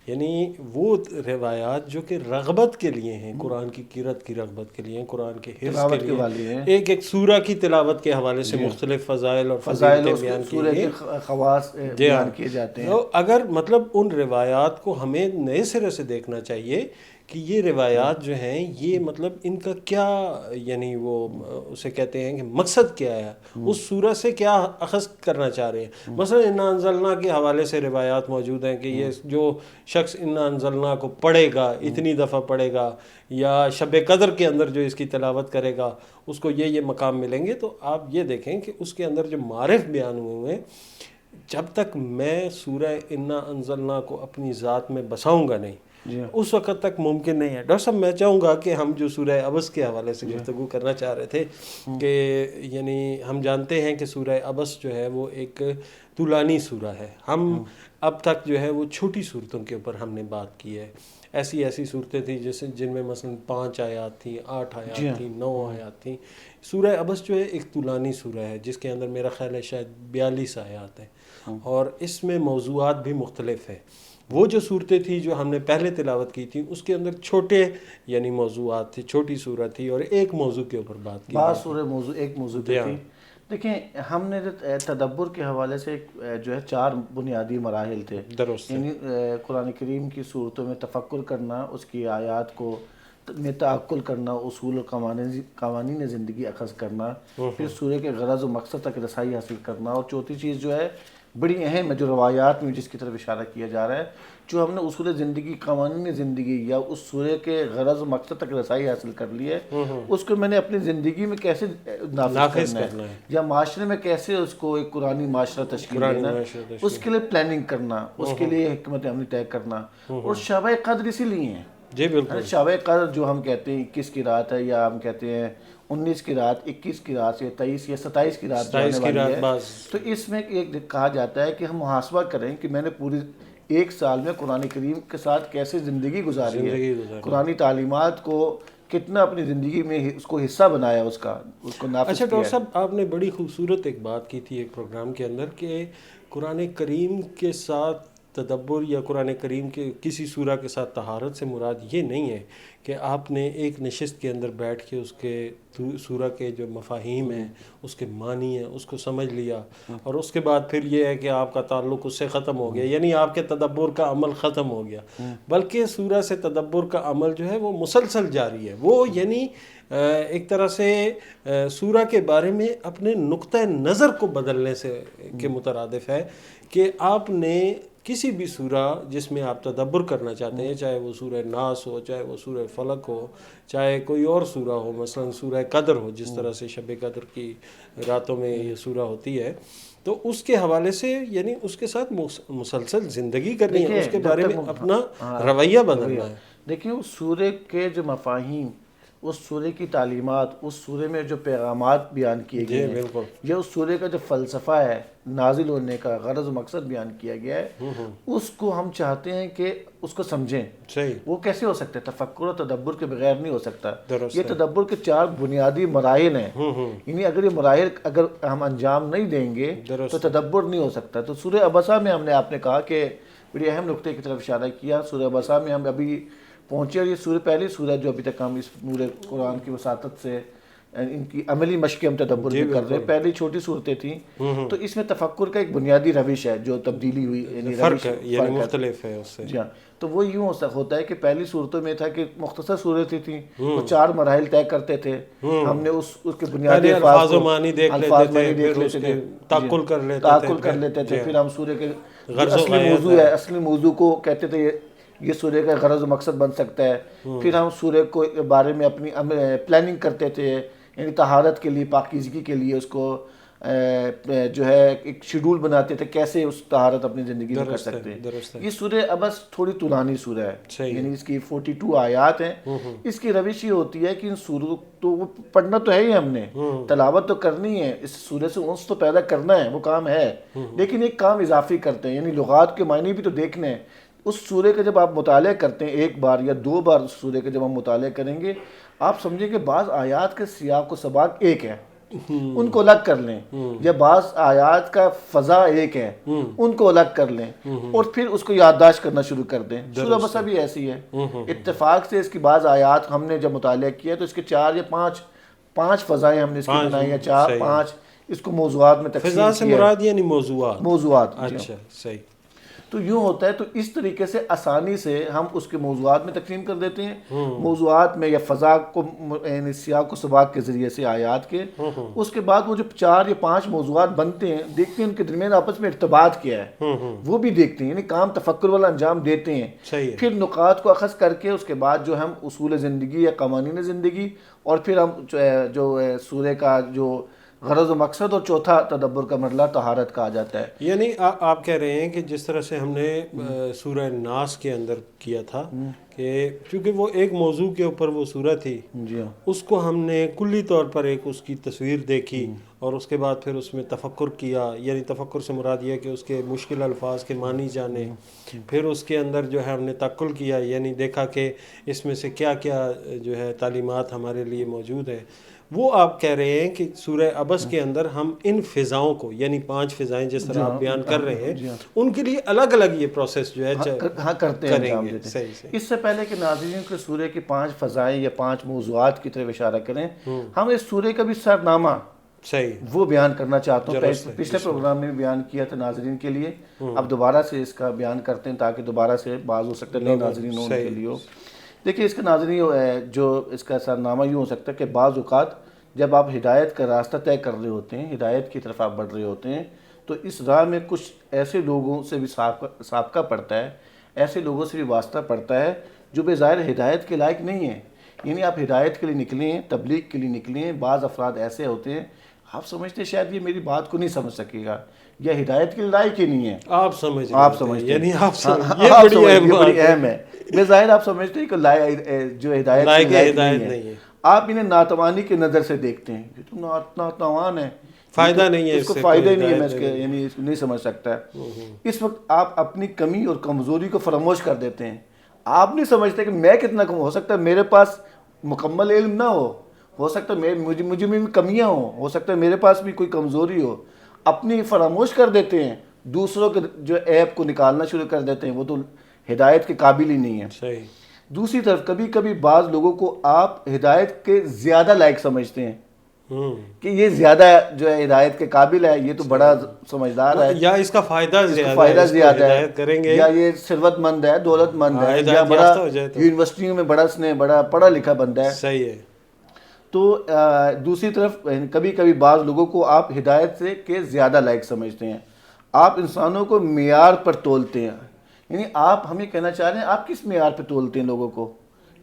یعنی وہ روایات جو کہ رغبت کے لیے ہیں، قرآن کی قرأت کی رغبت کے لیے ہیں، قرآن کے حفظ کے لیے ہیں، ایک سورہ کی تلاوت کے حوالے سے مختلف فضائل اور فضائلیں بیان کی سورہ کے خواص بیان کیے جاتے ہیں. تو اگر مطلب ان روایات کو ہمیں نئے سرے سے دیکھنا چاہیے کہ یہ روایات جو ہیں یہ مطلب ان کا کیا یعنی وہ اسے کہتے ہیں کہ مقصد کیا ہے، اس سورہ سے کیا اخذ کرنا چاہ رہے ہیں. مثلا انا انزلنا کے حوالے سے روایات موجود ہیں کہ یہ جو شخص انا انزلنا کو پڑھے گا، اتنی دفعہ پڑھے گا، یا شب قدر کے اندر جو اس کی تلاوت کرے گا اس کو یہ مقام ملیں گے. تو آپ یہ دیکھیں کہ اس کے اندر جو معارف بیان ہوئے ہیں، جب تک میں سورہ انا انزلنا کو اپنی ذات میں بساؤں گا نہیں، اس وقت تک ممکن نہیں ہے. ڈاکٹر صاحب میں چاہوں گا کہ ہم جو سورہ عبس کے حوالے سے گفتگو کرنا چاہ رہے تھے کہ یعنی ہم جانتے ہیں کہ سورہ عبس جو ہے وہ ایک طولانی سورہ ہے. ہم اب تک جو ہے وہ چھوٹی صورتوں کے اوپر ہم نے بات کی ہے. ایسی صورتیں تھیں جن میں مثلا 5 آیات تھیں، 8 آیات تھیں، 9 آیات تھیں. سورہ عبس جو ہے ایک طولانی سورہ ہے جس کے اندر میرا خیال ہے شاید 42 آیات ہیں، اور اس میں موضوعات بھی مختلف ہیں. وہ جو صورتیں تھیں جو ہم نے پہلے تلاوت کی تھیں اس کے اندر چھوٹے یعنی موضوعات تھے، چھوٹی سورہ تھی اور ایک موضوع کے اوپر بات کی. بعض سورہ موضوع ایک موضوع پہ تھی. دیکھیں ہم نے تدبر کے حوالے سے جو ہے 4 بنیادی مراحل تھے. درست. یعنی قرآن کریم کی صورتوں میں تفکر کرنا، اس کی آیات کو میں تعقل کرنا، اصول و قوانین زندگی اخذ کرنا، پھر سورہ کے غرض و مقصد تک رسائی حاصل کرنا، اور چوتھی چیز جو ہے بڑی اہم ہے جو روایات میں جس کی طرف اشارہ کیا جا رہا ہے، جو ہم نے اصول زندگی، قوانین زندگی یا اس سورہ کے غرض و مقصد تک رسائی حاصل کر لی ہے، اس کو میں نے اپنی زندگی میں کیسے نافذ کرنا ہے، یا معاشرے میں کیسے اس کو ایک قرآنی معاشرہ تشکیل دینا، اس کے لیے پلاننگ کرنا، اس کے لیے حکمت عملی طے کرنا. اور شب قدر اسی لیے ہیں. جی بالکل. شب قدر جو ہم کہتے ہیں 21 کی رات ہے، یا ہم کہتے ہیں 19 کی رات، 21 کی رات، یا 23 یا 27 کی رات جانے والی ہے. تو اس میں ایک کہا جاتا ہے کہ ہم محاسبہ کریں کہ میں نے پوری 1 سال میں قرآن کریم کے ساتھ کیسے زندگی گزاری ہے، قرآنی تعلیمات کو کتنا اپنی زندگی میں اس کو حصہ بنایا، اس کو نافذ کیا. اچھا ڈاکٹر صاحب، آپ نے بڑی خوبصورت ایک بات کی تھی ایک پروگرام کے اندر کہ قرآن کریم کے ساتھ تدبر یا قرآن کریم کے کسی سورہ کے ساتھ طہارت سے مراد یہ نہیں ہے کہ آپ نے ایک نشست کے اندر بیٹھ کے اس کے سورہ کے جو مفاہیم ہیں، اس کے معنی ہیں، اس کو سمجھ لیا، اور اس کے بعد پھر یہ ہے کہ آپ کا تعلق اس سے ختم ہو گیا، یعنی آپ کے تدبر کا عمل ختم ہو گیا، بلکہ سورہ سے تدبر کا عمل جو ہے وہ مسلسل جاری ہے. وہ یعنی ایک طرح سے سورہ کے بارے میں اپنے نقطہ نظر کو بدلنے سے کے مترادف ہے کہ آپ نے کسی بھی سورہ جس میں آپ تدبر کرنا چاہتے ہیں، چاہے وہ سورہ ناس ہو، چاہے وہ سورہ فلق ہو، چاہے کوئی اور سورہ ہو، مثلا سورہ قدر ہو، جس طرح سے شب قدر کی راتوں میں یہ سورہ ہوتی ہے، تو اس کے حوالے سے یعنی اس کے ساتھ مسلسل زندگی کرنی ہے، اس کے بارے میں اپنا رویہ بدلنا ہے. دیکھیں اس سورے کے جو مفاہیم، اس سورے کی تعلیمات، اس سورے میں جو پیغامات بیان کیے گئے ہیں، یا اس سورے کا جو فلسفہ ہے نازل ہونے کا غرض و مقصد بیان کیا گیا ہے، اس کو ہم چاہتے ہیں کہ اس کو سمجھیں. صحیح. وہ کیسے ہو سکتا ہے؟ تفکر و تدبر کے بغیر نہیں ہو سکتا. درست یہ تدبر کے 4 بنیادی مراحل ہیں، یعنی اگر یہ مراحل اگر ہم انجام نہیں دیں گے تو تدبر نہیں ہو سکتا. تو سورہ عبسہ میں آپ نے کہا کہ بڑی اہم نقطے کی طرف اشارہ کیا. سورہ عبسہ میں ہم ابھی پہنچے، اور یہ پہلی سورہ جو ابھی تک ہم اس پورے قرآن کی وساطت سے ان کی عملی مشق ہم تدبر بھی کر رہے ہیں. پہلی چھوٹی صورتیں تھیں، تو اس میں تفکر کا ایک بنیادی روش ہے جو تبدیلی ہوئی، یعنی فرق ہے، یعنی مختلف ہے اس سے. جی ہاں. تو وہ یوں ہوتا ہے کہ پہلی صورتوں میں تھا کہ مختصر صورتیں تھیں، وہ 4 مراحل طے کرتے تھے. ہم نے اس کے بنیادی الفاظ و معنی دیکھ لیتے تھے، تعقل کر لیتے تھے. پھر ہم سورے کے اصلی موضوع ہے، اصلی موضوع کو کہتے تھے یہ سورے کا غرض و مقصد بن سکتا ہے. پھر ہم سورے کو بارے میں اپنی پلاننگ کرتے تھے، یعنی طہارت کے لیے، پاکیزگی کے لیے اس کو جو ہے ایک شیڈول بناتے تھے کیسے اس طہارت اپنی زندگی میں کر سکتے ہیں. یہ سورہ عبس تھوڑی طولانی سورہ ہے، یعنی اس کی 42 آیات ہیں. اس کی روش یہ ہوتی ہے کہ ان سوروں تو پڑھنا تو ہے ہی، ہم نے تلاوت تو کرنی ہے، اس سورے سے انس تو پیدا کرنا ہے، وہ کام ہے، لیکن ایک کام اضافی کرتے ہیں، یعنی لغات کے معنی بھی تو دیکھنے ہیں. اس سورے کا جب آپ مطالعہ کرتے ہیں 1 بار یا 2 بار، اس سورے کا جب ہم مطالعہ کریں گے، آپ سمجھیں کہ بعض آیات کے سیاق و سباق ایک ہے، ان کو الگ کر لیں، یا بعض آیات کا فضا ایک ہے، ان کو الگ کر لیں، اور پھر اس کو یادداشت کرنا شروع کر دیں. سورہ عبسہ بھی ایسی ہے. اتفاق سے اس کی بعض آیات ہم نے جب مطالعہ کیا تو اس کے 4 یا 5 فضائیں ہم نے اس کی بنائی ہیں، 4-5 اس کو موضوعات میں تقسیم کیا ہے. فضا سے مراد یعنی موضوعات. اچھا صحیح. تو یوں ہوتا ہے. تو اس طریقے سے آسانی سے ہم اس کے موضوعات میں تقسیم کر دیتے ہیں، موضوعات میں یا فضا کو، یعنی سیاق و سباق کے ذریعے سے آیات کے. اس کے بعد وہ جو 4 یا 5 موضوعات بنتے ہیں، دیکھتے ہیں ان کے درمیان آپس میں ارتباط کیا ہے، وہ بھی دیکھتے ہیں، یعنی کام تفکر والا انجام دیتے ہیں. پھر نقاط کو اخذ کر کے اس کے بعد جو ہم اصول زندگی یا قوانین زندگی، اور پھر ہم جو سورہ کا جو غرض و مقصد، اور چوتھا تدبر کا مرحلہ طہارت کا آ جاتا ہے. یعنی آپ کہہ رہے ہیں کہ جس طرح سے ہم نے سورہ ناس کے اندر کیا تھا کہ چونکہ وہ ایک موضوع کے اوپر وہ سورہ تھی، اس کو ہم نے کلی طور پر ایک اس کی تصویر دیکھی، اور اس کے بعد پھر اس میں تفکر کیا. یعنی تفکر سے مراد یہ کہ اس کے مشکل الفاظ کے معنی جانے، پھر اس کے اندر جو ہے ہم نے تعقل کیا، یعنی دیکھا کہ اس میں سے کیا کیا جو ہے تعلیمات ہمارے لیے موجود ہے. وہ آپ کہہ رہے ہیں کہ سورہ عبس کے اندر ہم ان فضاؤں کو، یعنی 5 فضائیں جس طرح آپ بیان کر رہے ہیں، ان کے لیے الگ الگ یہ پروسیس جو ہے کرتے ہیں. اس سے پہلے کہ ناظرین کو سورہ کی 5 فضائیں یا 5 موضوعات کی طرف اشارہ کریں، ہم اس سورہ کا بھی سرنامہ وہ بیان کرنا چاہتا ہوں. پچھلے پروگرام میں بھی بیان کیا تھا ناظرین کے لیے، اب دوبارہ سے اس کا بیان کرتے ہیں تاکہ دوبارہ سے بعض ہو سکتا ہے نئے ناظرین ہوں ان کے لیے. دیکھیے اس کا ناظرین جو اس کا سرنامہ یوں ہو سکتا ہے کہ بعض اوقات جب آپ ہدایت کا راستہ طے کر رہے ہوتے ہیں، ہدایت کی طرف آپ بڑھ رہے ہوتے ہیں، تو اس راہ میں کچھ ایسے لوگوں سے بھی سابقہ پڑتا ہے، ایسے لوگوں سے بھی واسطہ پڑتا ہے جو بے ظاہر ہدایت کے لائق نہیں ہیں. یعنی آپ ہدایت کے لیے نکلے ہیں، تبلیغ کے لیے نکلے ہیں، بعض افراد ایسے ہوتے ہیں آپ سمجھتے ہیں شاید یہ میری بات کو نہیں سمجھ سکے گا، یا ہدایت کے لائق ہی نہیں ہے. آپ سمجھتے یعنی یہ بڑی اہم ہے. بے ظاہر آپ سمجھتے ہیں کہ جو ہدایت کے لائق نہیں ہے، آپ انہیں ناتوانی کی نظر سے دیکھتے ہیں، یہ تو ناتوان ہے، فائدہ نہیں ہے، اس کو فائدہ ہی نہیں ہے، میں اس کے یعنی اس کو نہیں سمجھ سکتا ہے. اس وقت آپ اپنی کمی اور کمزوری کو فراموش کر دیتے ہیں. آپ نہیں سمجھتے کہ میں کتنا کم، ہو سکتا ہے میرے پاس مکمل علم نہ ہو سکتا ہے مجھے میں بھی کمیاں ہو سکتا ہے میرے پاس بھی کوئی کمزوری ہو. اپنی فراموش کر دیتے ہیں دوسروں کے جو عیب کو نکالنا شروع کر دیتے ہیں، وہ تو ہدایت کے قابل ہی نہیں ہیں۔ صحیح۔ دوسری طرف کبھی کبھی بعض لوگوں کو آپ ہدایت کے زیادہ لائق سمجھتے ہیں کہ یہ زیادہ جو ہے ہدایت کے قابل ہے، یہ تو بڑا سمجھدار ہے، یا اس کا فائدہ زیادہ فائدہ ہے، اس کو زیادہ ہے، ہدایت کریں گے یا یہ ثروت مند ہے، دولت مند ہے، یا ہدایت بڑا یافتہ ہو جائے تو۔ یونیورسٹیوں میں بڑا پڑھا لکھا بندہ ہے۔ صحیح ہے۔ تو دوسری طرف کبھی کبھی بعض لوگوں کو آپ ہدایت سے کے زیادہ لائق سمجھتے ہیں، آپ انسانوں کو معیار پر تولتے ہیں، یعنی آپ ہمیں کہنا چاہ رہے ہیں آپ کس معیار پہ تولتے ہیں لوگوں کو؟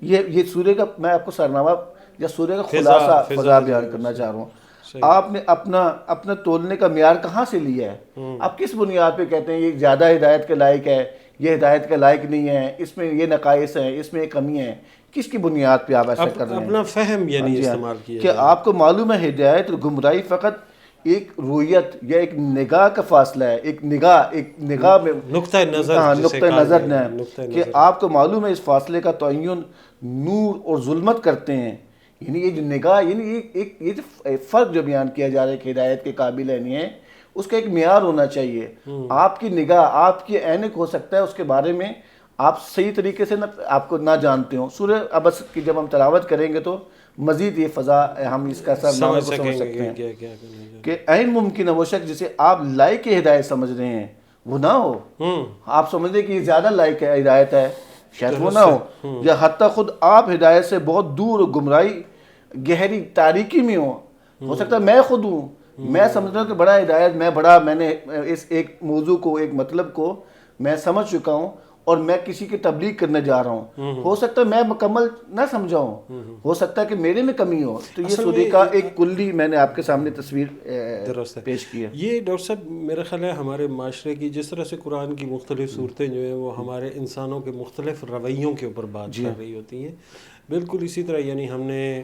یہ سورہ کا میں آپ کو سرنامہ یا سورہ کا خلاصہ فضا بیان کرنا چاہ رہا ہوں۔ آپ نے اپنا تولنے کا معیار کہاں سے لیا ہے؟ آپ کس بنیاد پہ کہتے ہیں یہ زیادہ ہدایت کے لائق ہے، یہ ہدایت کے لائق نہیں ہے، اس میں یہ نقائص ہیں، اس میں یہ کمی ہے؟ کس کی بنیاد پہ آپ ایسا کر رہے ہیں؟ اپنا فہم یعنی استعمال کیا کہ آپ کو معلوم ہے ہدایت اور گمراہی فقط ایک رویت یا ایک نگاہ کا فاصلہ ہے، ایک نگاہ میں نقطہ نظر نقطہ نظر ہے کہ آپ کو معلوم ہے اس فاصلے کا تعین نور اور ظلمت کرتے ہیں، یعنی یہ جو نگاہ، یعنی یہ جو فرق جو بیان کیا جا رہا ہے کہ ہدایت کے قابل ہے نہیں ہے، اس کا ایک معیار ہونا چاہیے۔ آپ کی نگاہ، آپ کی عینک ہو سکتا ہے اس کے بارے میں آپ صحیح طریقے سے آپ کو نہ جانتے ہوں۔ سورہ عبس کی جب ہم تلاوت کریں گے تو مزید یہ فضا ہم اس کا سمجھ سکتے ہیں کہ عین ممکن ہے وہ شخص جسے آپ لائق ہدایت سمجھ رہے ہیں وہ نہ ہو، آپ سمجھ رہے کہ یہ زیادہ لائق ہے ہدایت ہے، شاید وہ نہ ہو، یا حتیٰ خود آپ ہدایت سے بہت دور و گمراہی گہری تاریکی میں ہو سکتا ہے میں خود ہوں، میں سمجھ رہا ہوں کہ بڑا ہدایت میں نے اس ایک موضوع کو، ایک مطلب کو میں سمجھ چکا ہوں اور میں کسی کی تبلیغ کرنے جا رہا ہوں، ہو سکتا ہے میں مکمل نہ سمجھا ہوں، ہو سکتا ہے کہ میرے میں کمی ہو۔ تو یہ سورہ کا ایک کلی میں نے آپ کے سامنے تصویر پیش کی ہے۔ یہ ڈاکٹر صاحب میرا خیال ہے ہمارے معاشرے کی جس طرح سے قرآن کی مختلف صورتیں جو ہیں وہ ہمارے انسانوں کے مختلف رویوں کے اوپر بات کر رہی ہوتی ہیں، بالکل اسی طرح یعنی ہم نے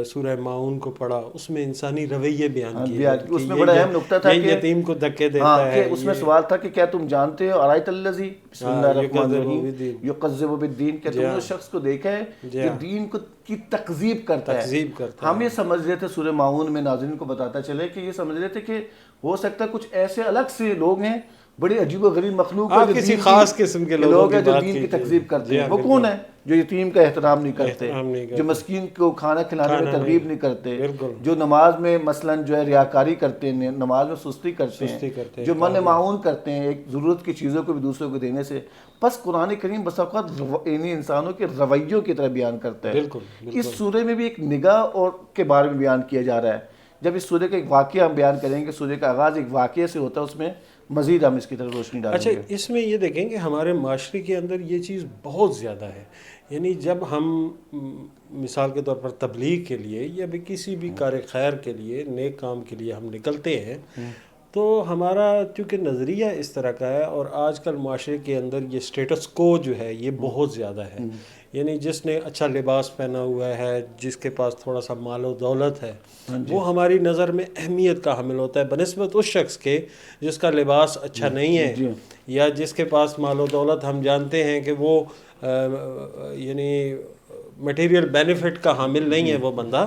سورہ ماؤن کو پڑھا، اس میں انسانی رویے بیان کیے، اس میں بڑا اہم نقطہ تھا کہ یتیم کو دھکے دیتا ہے، اس میں سوال تھا کہ کیا تم جانتے ہو ارایت الذی بسم اللہ الرحمن الرحیم یکذب بالدین، کہ تم نے اس شخص کو دیکھا ہے جو دین کی تکذیب کرتا ہے؟ ہم یہ سمجھ رہے تھے سورہ ماؤن میں، ناظرین کو بتاتا چلے کہ یہ سمجھ رہے تھے کہ ہو سکتا ہے کچھ ایسے الگ سے لوگ ہیں، بڑے عجیب و غریب مخلوق ہیں، کسی خاص قسم کے لوگ ہیں جو دین کی تکذیب کرتے ہیں۔ وہ کون ہیں؟ جو یتیم کا احترام نہیں کرتے، جو مسکین کو کھانا کھلانے میں ترغیب نہیں کرتے، جو نماز میں مثلاً جو ہے ریاکاری کرتے ہیں، نماز میں سستی کرتے ہیں، جو من معاون کرتے ہیں ایک ضرورت کی چیزوں کو بھی دوسروں کو دینے سے۔ بس قرآن کریم بس اوقات انہیں انسانوں کے رویوں کی طرح بیان کرتا ہے۔ اس سورہ میں بھی ایک نگاہ اور کے بارے میں بیان کیا جا رہا ہے۔ جب اس سورہ کا ایک واقعہ ہم بیان کریں گے، سورہ کا آغاز ایک واقعے سے ہوتا ہے، اس میں مزید ہم اس کی طرف روشنی ڈالیں گے۔ اچھا، اس میں یہ دیکھیں کہ ہمارے معاشرے کے اندر یہ چیز بہت زیادہ ہے، یعنی جب ہم مثال کے طور پر تبلیغ کے لیے یا بھی کسی بھی کار خیر کے لیے، نیک کام کے لیے ہم نکلتے ہیں تو ہمارا چونکہ نظریہ اس طرح کا ہے، اور آج کل معاشرے کے اندر یہ سٹیٹس کو جو ہے یہ بہت زیادہ ہے، یعنی جس نے اچھا لباس پہنا ہوا ہے، جس کے پاس تھوڑا سا مال و دولت ہے، وہ ہماری نظر میں اہمیت کا حامل ہوتا ہے بنسبت اس شخص کے جس کا لباس اچھا نہیں ہے، یا جس کے پاس مال و دولت ہم جانتے ہیں کہ وہ یعنی میٹیریل بینیفٹ کا حامل نہیں ہے وہ بندہ۔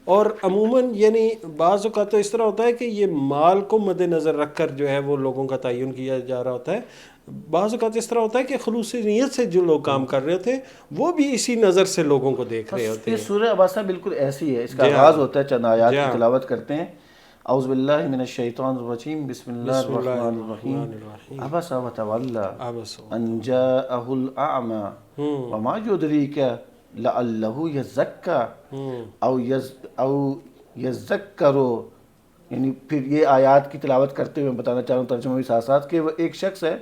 اور عموماً یعنی بعض اوقات تو اس طرح ہوتا ہے کہ یہ مال کو مد نظر رکھ کر جو ہے وہ لوگوں کا تعین کیا جا رہا ہوتا ہے، بعض اوقات اس طرح ہوتا ہے کہ خلوص نیت سے جو لوگ کام کر رہے تھے وہ بھی اسی نظر سے لوگوں کو دیکھ رہے ہوتے ہیں۔ یہ سورہ عباسہ بالکل ایسی ہے، اس کا آغاز ہوتا ہے، چند آیات کی تلاوت کرتے ہیں۔ اعوذ باللہ من الشیطان الرجیم، بسم اللہ الرحمن الرحیم۔ عبس وتولی ان جاءہ الاعمی وما یدریک لعلہ یزکی او یذکر۔ یعنی پھر یہ آیات کی تلاوت کرتے ہوئے بتانا چاہ رہا ہوں ترجمہ بھی ساتھ ساتھ کہ وہ ایک شخص ہے،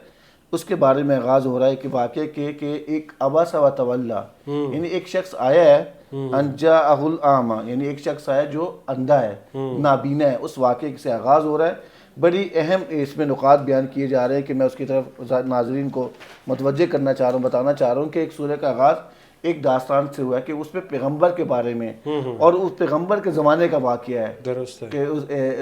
اس کے بارے میں آغاز ہو رہا ہے کہ واقعے کے کہ ایک عبس وتولی، یعنی ایک شخص آیا ہے، ان جاءہ الاعمی، یعنی ایک شخص آیا جو اندھا ہے، نابینا ہے، اس واقعے سے آغاز ہو رہا ہے۔ بڑی اہم اس میں نکات بیان کیے جا رہے ہیں کہ میں اس کی طرف ناظرین کو متوجہ کرنا چاہ رہا ہوں، بتانا چاہ رہا ہوں کہ ایک سورہ کا آغاز ایک داستان سے ہوا ہے کہ اس میں پیغمبر کے بارے میں اور اس پیغمبر کے زمانے کا واقعہ ہے کہ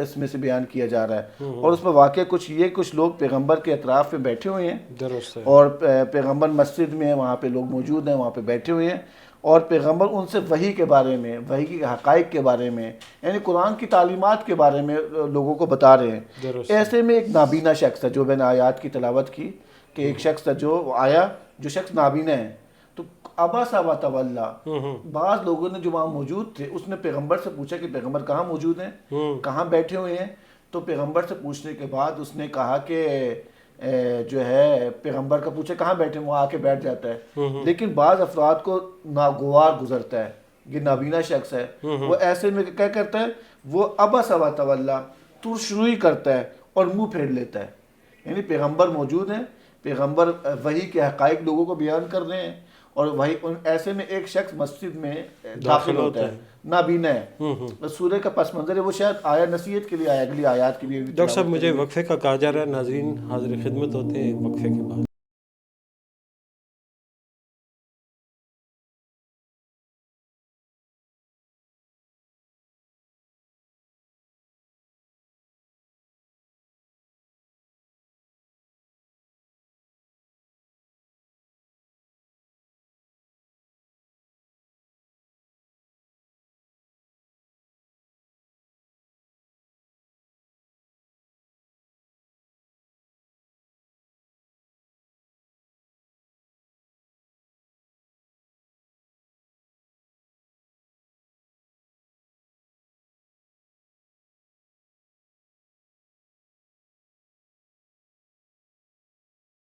اس میں سے بیان کیا جا رہا ہے، اور اس میں واقعہ کچھ لوگ پیغمبر کے اطراف پہ بیٹھے ہوئے ہیں، اور پیغمبر مسجد میں ہیں، وہاں پہ لوگ موجود ہیں، وہاں پہ بیٹھے ہوئے ہیں، اور پیغمبر ان سے وحی کے بارے میں، وحی کے حقائق کے بارے میں، یعنی قرآن کی تعلیمات کے بارے میں لوگوں کو بتا رہے ہیں۔ درست۔ ایسے میں ایک نابینا شخص ہے، جو میں نے آیات کی تلاوت کی کہ ایک شخص تھا جو آیا، جو شخص نابینا ہے، تو ابا و تولا، بعض لوگوں نے جو وہاں موجود تھے اس نے پیغمبر سے پوچھا کہ پیغمبر کہاں موجود ہیں، کہاں بیٹھے ہوئے ہیں؟ تو پیغمبر سے پوچھنے کے بعد اس نے کہا کہ جو ہے پیغمبر کا پوچھے کہاں بیٹھے، وہ آ کے بیٹھ جاتا ہے۔ لیکن بعض افراد کو ناگوار گزرتا ہے، یہ نابینا شخص ہے، وہ ایسے میں کیا کرتا ہے، وہ ابس و تولا، ترشروئی کرتا ہے اور منہ پھیر لیتا ہے۔ یعنی پیغمبر موجود ہیں، پیغمبر وحی کے حقائق لوگوں کو بیان کر رہے ہیں، اور وہی ایسے میں ایک شخص مسجد میں داخل ہوتا ہے، نابینا ہے۔ سورہ کا پس منظر ہے، وہ شاید آیا نصیحت کے لیے آیا، اگلی آیات کے لیے۔ ڈاکٹر صاحب مجھے وقفے کا کہا جا رہا ہے، ناظرین حاضر خدمت ہوتے ہیں وقفے کے بعد۔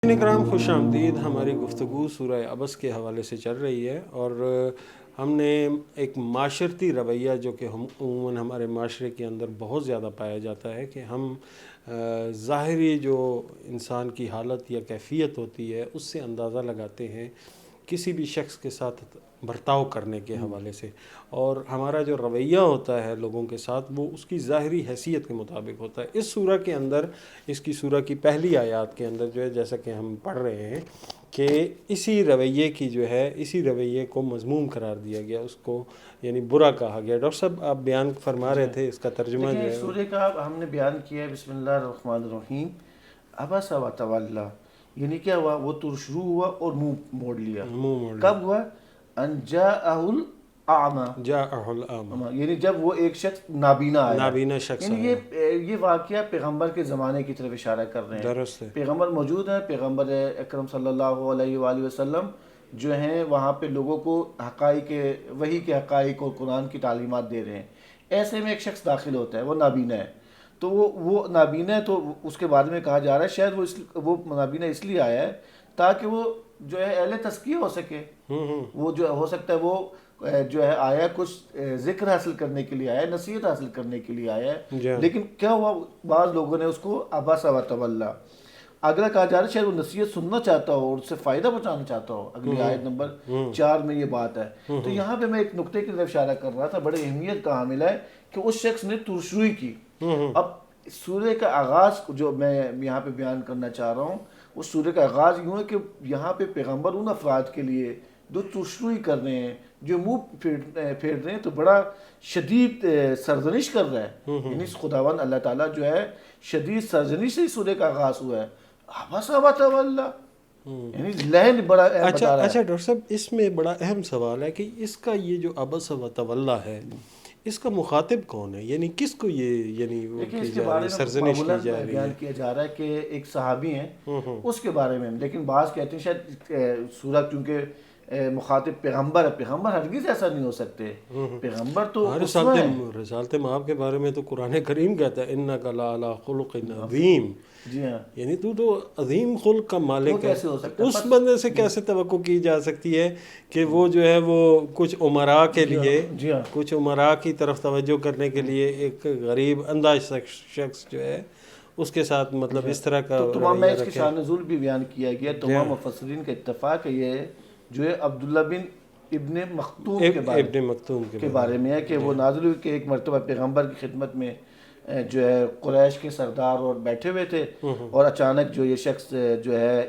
کرام خوش آمدید، ہماری گفتگو سورہ عبس کے حوالے سے چل رہی ہے، اور ہم نے ایک معاشرتی رویہ جو کہ عموماً ہمارے معاشرے کے اندر بہت زیادہ پایا جاتا ہے کہ ہم ظاہری جو انسان کی حالت یا کیفیت ہوتی ہے اس سے اندازہ لگاتے ہیں کسی بھی شخص کے ساتھ برتاؤ کرنے کے حوالے سے، اور ہمارا جو رویہ ہوتا ہے لوگوں کے ساتھ وہ اس کی ظاہری حیثیت کے مطابق ہوتا ہے۔ اس سورہ کے اندر، اس کی سورہ کی پہلی آیات کے اندر جو ہے، جیسا کہ ہم پڑھ رہے ہیں کہ اسی رویے کی جو ہے، اسی رویے کو مذموم قرار دیا گیا، اس کو یعنی برا کہا گیا۔ ڈاکٹر صاحب آپ بیان فرما رہے تھے، اس کا ترجمہ جو ہے سورہ کا ہم نے بیان کیا ہے، بسم اللہ الرحمن الرحیم، ابس و تولا، یعنی کیا ہوا، وہ ترشرو ہوا اور منہ موڑ لیا۔ کب ہوا؟ ان جاءہ الاعمى، جاءہ الاعمى، یعنی جب وہ ایک شخص نابینا آیا، نابینا شخص یعنی یہ واقعہ پیغمبر کے زمانے کی طرف اشارہ کر رہے ہیں۔ درست ہے۔ پیغمبر موجود ہیں، پیغمبر اکرم صلی اللہ علیہ وآلہ وسلم جو ہیں وہاں پہ لوگوں کو حقائق، وحی کے حقائق اور قرآن کی تعلیمات دے رہے ہیں۔ ایسے میں ایک شخص داخل ہوتا ہے، وہ نابینا ہے، تو وہ نابینا ہے، تو اس کے بارے میں کہا جا رہا ہے شاید وہ نابینا اس لیے آیا ہے تاکہ وہ جو ہے اہل تزکیہ ہو سکے، وہ جو ہو سکتا ہے وہ جو ہے آیا کچھ ذکر حاصل کرنے کے لیے آیا، نصیحت حاصل کرنے کے لیے آیا ہے، لیکن کیا ہوا، بعض لوگوں نے اس کو ابس و تولا، اگلا کہا جا رہا ہے شاید وہ نصیحت سننا چاہتا ہو اور اس سے فائدہ پہنچانا چاہتا ہو۔ اگلی آیت نمبر 4 میں یہ بات ہے۔ تو یہاں پہ میں ایک نقطے کی طرف اشارہ کر رہا تھا، بڑی اہمیت کا حامل ہے کہ اس شخص نے ترشروئی کی۔ اب سورہ کا آغاز جو میں یہاں پہ بیان کرنا چاہ رہا ہوں، اس سورہ کا آغاز یوں ہے کہ یہاں پہ پیغمبر ان افراد کے لیے جو ترشروئی کر رہے ہیں، جو منہ پھیر رہے ہیں، تو بڑا شدید سرزنش کر رہا ہے، یعنی خداوند اللہ تعالیٰ جو ہے شدید سرزنش سے سورہ کا آغاز ہوا ہے، ابس و تولا، یعنی لہن بڑا اہم بتا رہا ہے۔ اچھا ڈاکٹر صاحب، اس میں بڑا اہم سوال ہے کہ اس کا یہ جو ابس و تولا ہے، اس کا مخاطب کون ہے؟ یعنی کس کو یہ اس کے بارے سرزنش کی جا رہی بیان کیا جا رہا ہے کہ ایک صحابی ہیں اس کے بارے میں، لیکن بعض کہتے ہیں شاید سورہ کیونکہ مخاطب پیغمبر ہے، پیغمبر ہرگز ایسا نہیں ہو سکتے، پیغمبر تو رسالت مآب کے بارے میں تو قرآن کریم کہتا ہے انک لعلی خلق عظیم، جی ہاں، یعنی تو عظیم خلق کا مالک ہے، اس بندے سے کیسے توقع کی جا سکتی ہے کہ وہ جو ہے وہ کچھ عمراء کے لیے، کچھ عمراء کی طرف توجہ کرنے کے لیے ایک غریب اندھا شخص جو ہے اس کے ساتھ مطلب اس طرح کا تمام میں اس کی شان نزول بھی بیان کیا گیا، تمام مفسرین کا اتفاق ہے یہ جو ہے عبداللہ بن ابن مختوم کے بارے میں ہے کہ وہ نازل ہوئی کہ ایک مرتبہ پیغمبر کی خدمت میں جو ہے قریش کے سردار اور بیٹھے ہوئے تھے، اور اچانک جو یہ شخص جو ہے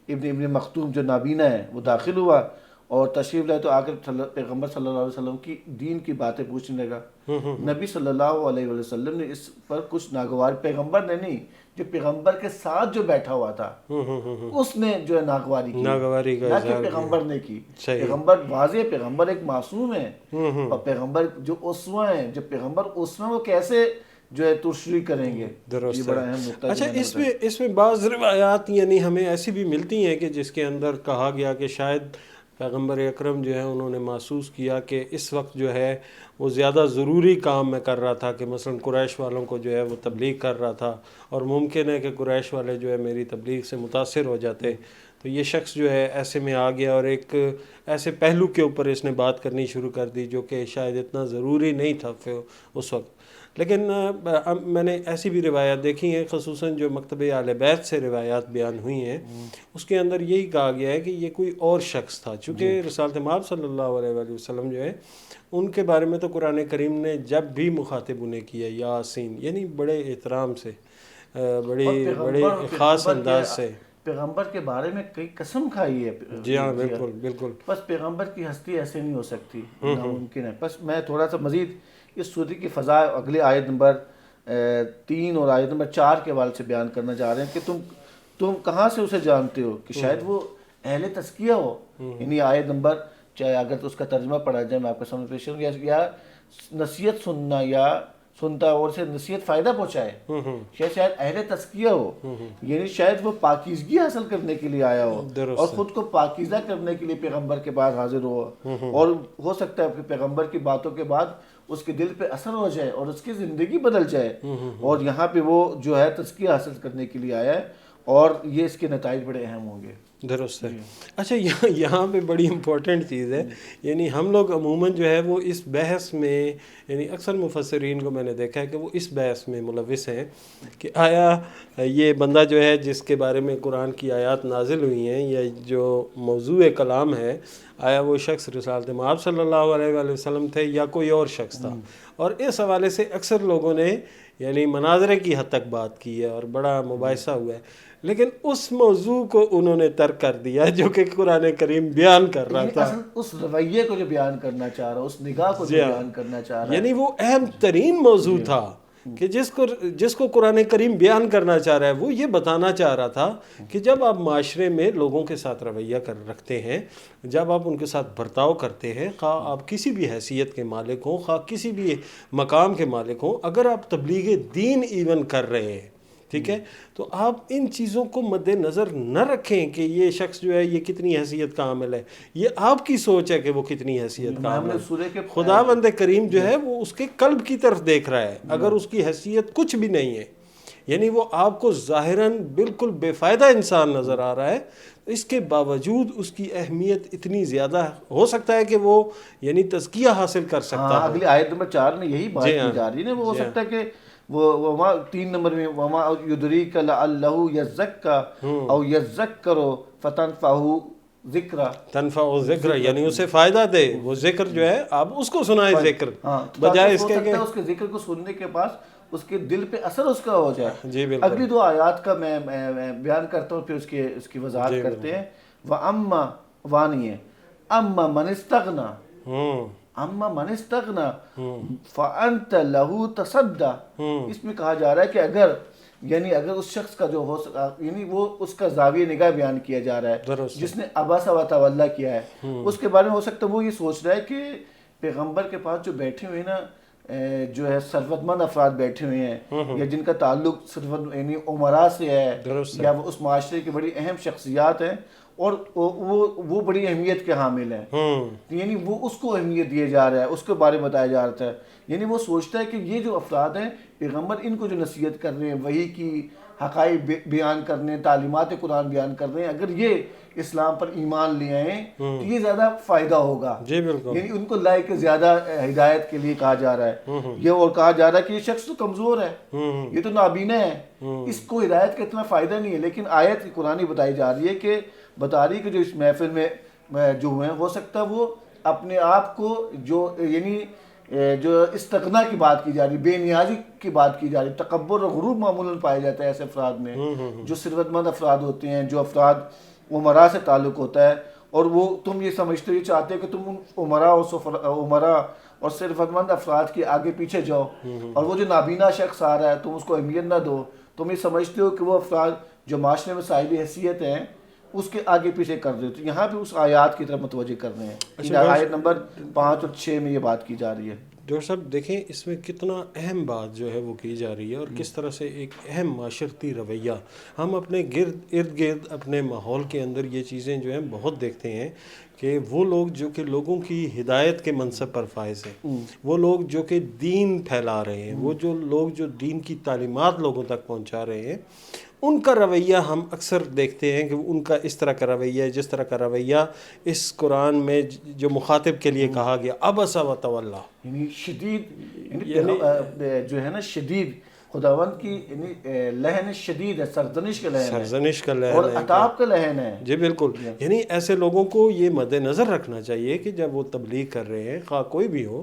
ابن مختوم جو نابینا ہے وہ داخل ہوا، اور تشریف لائے تو آ کر پیغمبر صلی اللہ علیہ وسلم کی دین کی باتیں پوچھنے لگا. نبی صلی اللہ علیہ وسلم نے اس پر کچھ ناگوار، پیغمبر نے نہیں، جو پیغمبر کے ساتھ جو بیٹھا ہوا تھا اس نے جو ہے ناگواری کی، نہ کہ پیغمبر نے کی. پیغمبر واضح، پیغمبر ایک معصوم ہے، اور پیغمبر جو اسوہ ہیں، جو پیغمبر اسوہ وہ کیسے جو ہے تشریح کریں گے. یہ بڑا اہم نقطہ. اچھا، اس میں بعض روایات یعنی ہمیں ایسی بھی ملتی ہیں کہ جس کے اندر کہا گیا کہ شاید پیغمبر اکرم جو ہے انہوں نے محسوس کیا کہ اس وقت جو ہے وہ زیادہ ضروری کام میں کر رہا تھا، کہ مثلا قریش والوں کو جو ہے وہ تبلیغ کر رہا تھا، اور ممکن ہے کہ قریش والے جو ہے میری تبلیغ سے متاثر ہو جاتے، تو یہ شخص جو ہے ایسے میں آ گیا اور ایک ایسے پہلو کے اوپر اس نے بات کرنی شروع کر دی جو کہ شاید اتنا ضروری نہیں تھا اس وقت. لیکن میں نے ایسی بھی روایات دیکھی ہیں، خصوصاً جو مکتب اہل بیت سے روایات بیان ہوئی ہیں، اس کے اندر یہی کہا گیا ہے کہ یہ کوئی اور شخص تھا، چونکہ رسالت مآب صلی اللہ علیہ وآلہ وسلم جو ہے ان کے بارے میں تو قرآن کریم نے جب بھی مخاطب انہیں کیا یاسین، یعنی بڑے احترام سے، بڑے خاص انداز سے پیغمبر کے بارے میں کئی قسم کھائی ہے. جی ہاں، بالکل بالکل. بس پیغمبر کی ہستی ایسے نہیں ہو سکتی، ناممکن ہے. بس میں تھوڑا سا مزید اس سورہ کی فضا اگلے آیت نمبر 3 اور آیت نمبر 4 کے حوالے سے بیان کرنا چاہ رہے ہیں کہ تم کہاں سے اسے جانتے ہو، کہ شاید وہ اہل تزکیہ ہو. یعنی آیت نمبر، چاہے اگر تو اس کا ترجمہ پڑھا جائے، میں آپ کے سامنے پیش کروں، یا نصیحت سننا، یا سنتا اور سے نصیحت فائدہ پہنچائے، شاید اہل تزکیہ ہو، یعنی شاید وہ پاکیزگی حاصل کرنے کے لیے آیا ہو اور خود کو پاکیزہ کرنے کے لیے پیغمبر کے پاس حاضر ہو، اور ہو سکتا ہے کہ پیغمبر کی باتوں کے بعد اس کے دل پہ اثر ہو جائے اور اس کی زندگی بدل جائے، اور یہاں پہ وہ جو ہے تزکیہ حاصل کرنے کے لیے آیا ہے، اور یہ اس کے نتائج بڑے اہم ہوں گے. درست ہے. اچھا، یہاں پہ بڑی امپورٹنٹ چیز ہے، یعنی ہم لوگ عموماً جو ہے وہ اس بحث میں، یعنی اکثر مفسرین کو میں نے دیکھا ہے کہ وہ اس بحث میں ملوث ہیں کہ آیا یہ بندہ جو ہے جس کے بارے میں قرآن کی آیات نازل ہوئی ہیں، یا جو موضوع کلام ہے، آیا وہ شخص رسالت مآب صلی اللہ علیہ وآلہ وسلم تھے یا کوئی اور شخص تھا. اور اس حوالے سے اکثر لوگوں نے یعنی مناظرے کی حد تک بات کی ہے اور بڑا مباحثہ ہوا ہے، لیکن اس موضوع کو انہوں نے ترک کر دیا جو کہ قرآن کریم بیان کر رہا تھا، اس رویے کو جو بیان کرنا چاہ رہا، اس نگاہ کو جو بیان کرنا چاہ رہا، یعنی وہ اہم ترین موضوع تھا کہ جس کو قرآن کریم بیان کرنا چاہ رہا ہے. وہ یہ بتانا چاہ رہا تھا کہ جب آپ معاشرے میں لوگوں کے ساتھ رویہ رکھتے ہیں، جب آپ ان کے ساتھ برتاؤ کرتے ہیں، خواہ آپ کسی بھی حیثیت کے مالک ہوں، خواہ کسی بھی مقام کے مالک ہوں، اگر آپ تبلیغ دین ایون کر رہے ہیں، ٹھیک ہے، تو آپ ان چیزوں کو مد نظر نہ رکھیں کہ یہ شخص جو ہے یہ کتنی حیثیت کا عامل ہے. یہ آپ کی سوچ ہے کہ وہ کتنی حیثیت کا عامل ہے. خداوند کریم جو ہے وہ اس کے قلب کی طرف دیکھ رہا ہے. اگر اس کی حیثیت کچھ بھی نہیں ہے، یعنی وہ آپ کو ظاہراً بالکل بے فائدہ انسان نظر آ رہا ہے، اس کے باوجود اس کی اہمیت اتنی زیادہ ہو سکتا ہے کہ وہ یعنی تزکیہ حاصل کر سکتا ہے. اگلی آیت نمبر 4 میں یہی بات کی جا رہی ہے. وہ ہو سکتا ہے کہ وہ 3 نمبر میں وما یدریک لعلہ یزکا او یذکر فتنفعہ ذکر، یعنی اسے فائدہ دے، وہ ذکر جو ہے آپ اس کو سنائیں، ذکر بجائے اس کے اس کے ذکر کو سننے کے بعد اس کے دل پہ اثر اس کا ہو جائے. جی بالکل. اگلی 2 آیات کا میں بیان کرتا ہوں، پھر اس کی وضاحت کرتے ہیں. وَأَمَّا وانی ہے اما من استغنا، اما من استغنا فانت له تصدى. اس میں کہا جا رہا ہے کہ اگر اس شخص کا جو ہو یعنی وہ اس کا زاویہ نگاہ بیان کیا جا رہا ہے جس نے عبس و تولی کیا ہے، اس کے بارے میں ہو سکتا ہے وہ یہ سوچ رہا ہے کہ پیغمبر کے پاس جو بیٹھے ہوئے نا جو ہے ثروت مند افراد بیٹھے ہوئے ہیں، یا جن کا تعلق ثروت یعنی عمراء سے ہے، یا وہ اس معاشرے کی بڑی اہم شخصیات ہیں اور وہ بڑی اہمیت کے حامل ہیں، یعنی وہ اس کو اہمیت دیے جا رہا ہے، اس کے بارے میں بتایا جا رہا ہے. یعنی وہ سوچتا ہے کہ یہ جو افراد ہیں، پیغمبر ان کو جو نصیحت کر رہے ہیں، وحی کی حقائق بیان کرنے ہیں، تعلیمات قرآن بیان کر رہے ہیں، اگر یہ اسلام پر ایمان لے آئیں تو یہ زیادہ فائدہ ہوگا. جی بالکل. یعنی ان کو لائق زیادہ ہدایت کے لیے کہا جا رہا ہے. یہ اور کہا جا رہا ہے کہ یہ شخص تو کمزور ہے، یہ تو نابینا ہے، اس کو ہدایت کا اتنا فائدہ نہیں ہے. لیکن آیت قرآنی بتائی جا رہی ہے کہ جو اس محفل میں جو ہوئے ہیں، ہو سکتا ہے وہ اپنے آپ کو جو استغنا کی بات کی جا رہی، بے نیازی کی بات کی جا رہی، تکبر اور غرور معمولاً پایا جاتا ہے ایسے افراد میں، جو ثروت مند افراد ہوتے ہیں، جو افراد عمراء سے تعلق ہوتا ہے اور وہ تم یہ سمجھتے ہو، یہ چاہتے ہو کہ تم ان عمرا اور ثروت مند افراد کے آگے پیچھے جاؤ، اور وہ جو نابینا شخص آ رہا ہے تم اس کو اہمیت نہ دو، تم یہ سمجھتے ہو کہ وہ افراد جو معاشرے میں صاحب حیثیت ہیں اس کے آگے پیچھے کر دے. تو یہاں پہ اس آیات کی طرف متوجہ کر رہے ہیں. آیت نمبر 5 اور 6 میں یہ بات کی جا رہی ہے. ڈاکٹر صاحب دیکھیں اس میں کتنا اہم بات جو ہے وہ کی جا رہی ہے، اور کس طرح سے ایک اہم معاشرتی رویہ ہم اپنے ارد گرد اپنے ماحول کے اندر یہ چیزیں جو ہیں بہت دیکھتے ہیں کہ وہ لوگ جو کہ لوگوں کی ہدایت کے منصب پر فائز ہیں، وہ لوگ جو کہ دین پھیلا رہے ہیں، وہ جو لوگ جو دین کی تعلیمات لوگوں تک پہنچا رہے ہیں، ان کا رویہ ہم اکثر دیکھتے ہیں کہ ان کا اس طرح کا رویہ ہے جس طرح کا رویہ اس قرآن میں جو مخاطب کے لیے کہا گیا عبس و تولی، یعنی شدید جو ہے نا شدید خداوند کی لہن شدید ہے، سرزنش کا لہن ہے، سرزنش کا لہن اور ہے، عتاب کا لہن ہے. جی بالکل. یعنی ایسے لوگوں کو یہ مد نظر رکھنا چاہیے کہ جب وہ تبلیغ کر رہے ہیں خواہ کوئی بھی ہو،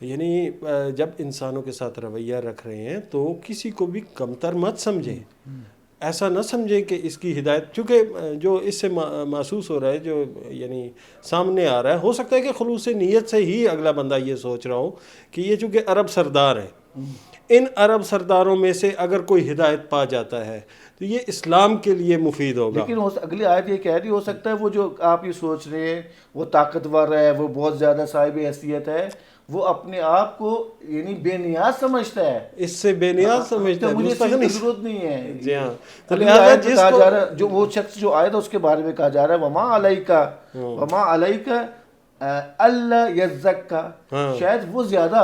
یعنی جب انسانوں کے ساتھ رویہ رکھ رہے ہیں تو کسی کو بھی کمتر مت سمجھیں، ایسا نہ سمجھیں کہ اس کی ہدایت، چونکہ جو اس سے محسوس ہو رہا ہے، جو یعنی سامنے آ رہا ہے، ہو سکتا ہے کہ خلوص نیت سے ہی اگلا بندہ یہ سوچ رہا ہو کہ یہ چونکہ عرب سردار ہیں، ان عرب سرداروں میں سے اگر کوئی ہدایت پا جاتا ہے تو یہ اسلام کے لیے مفید ہوگا. لیکن اگلی آیت یہ کہہ رہی ہو سکتا ہے وہ جو آپ یہ سوچ رہے ہیں وہ طاقتور ہے، وہ بہت زیادہ صاحب حیثیت ہے، وہ اپنے آپ کو یعنی بے نیاز سمجھتا ہے، اس سے بے نیاز سمجھتا ہے، مجھے ضرورت نہیں ہے. جی ہاں. تو لہٰذا کہا جا رہا ہے جو وہ شخص جو آیا تھا اس کے بارے میں کہا جا رہا ہے وما علیک اللہ یزکا، شاید وہ زیادہ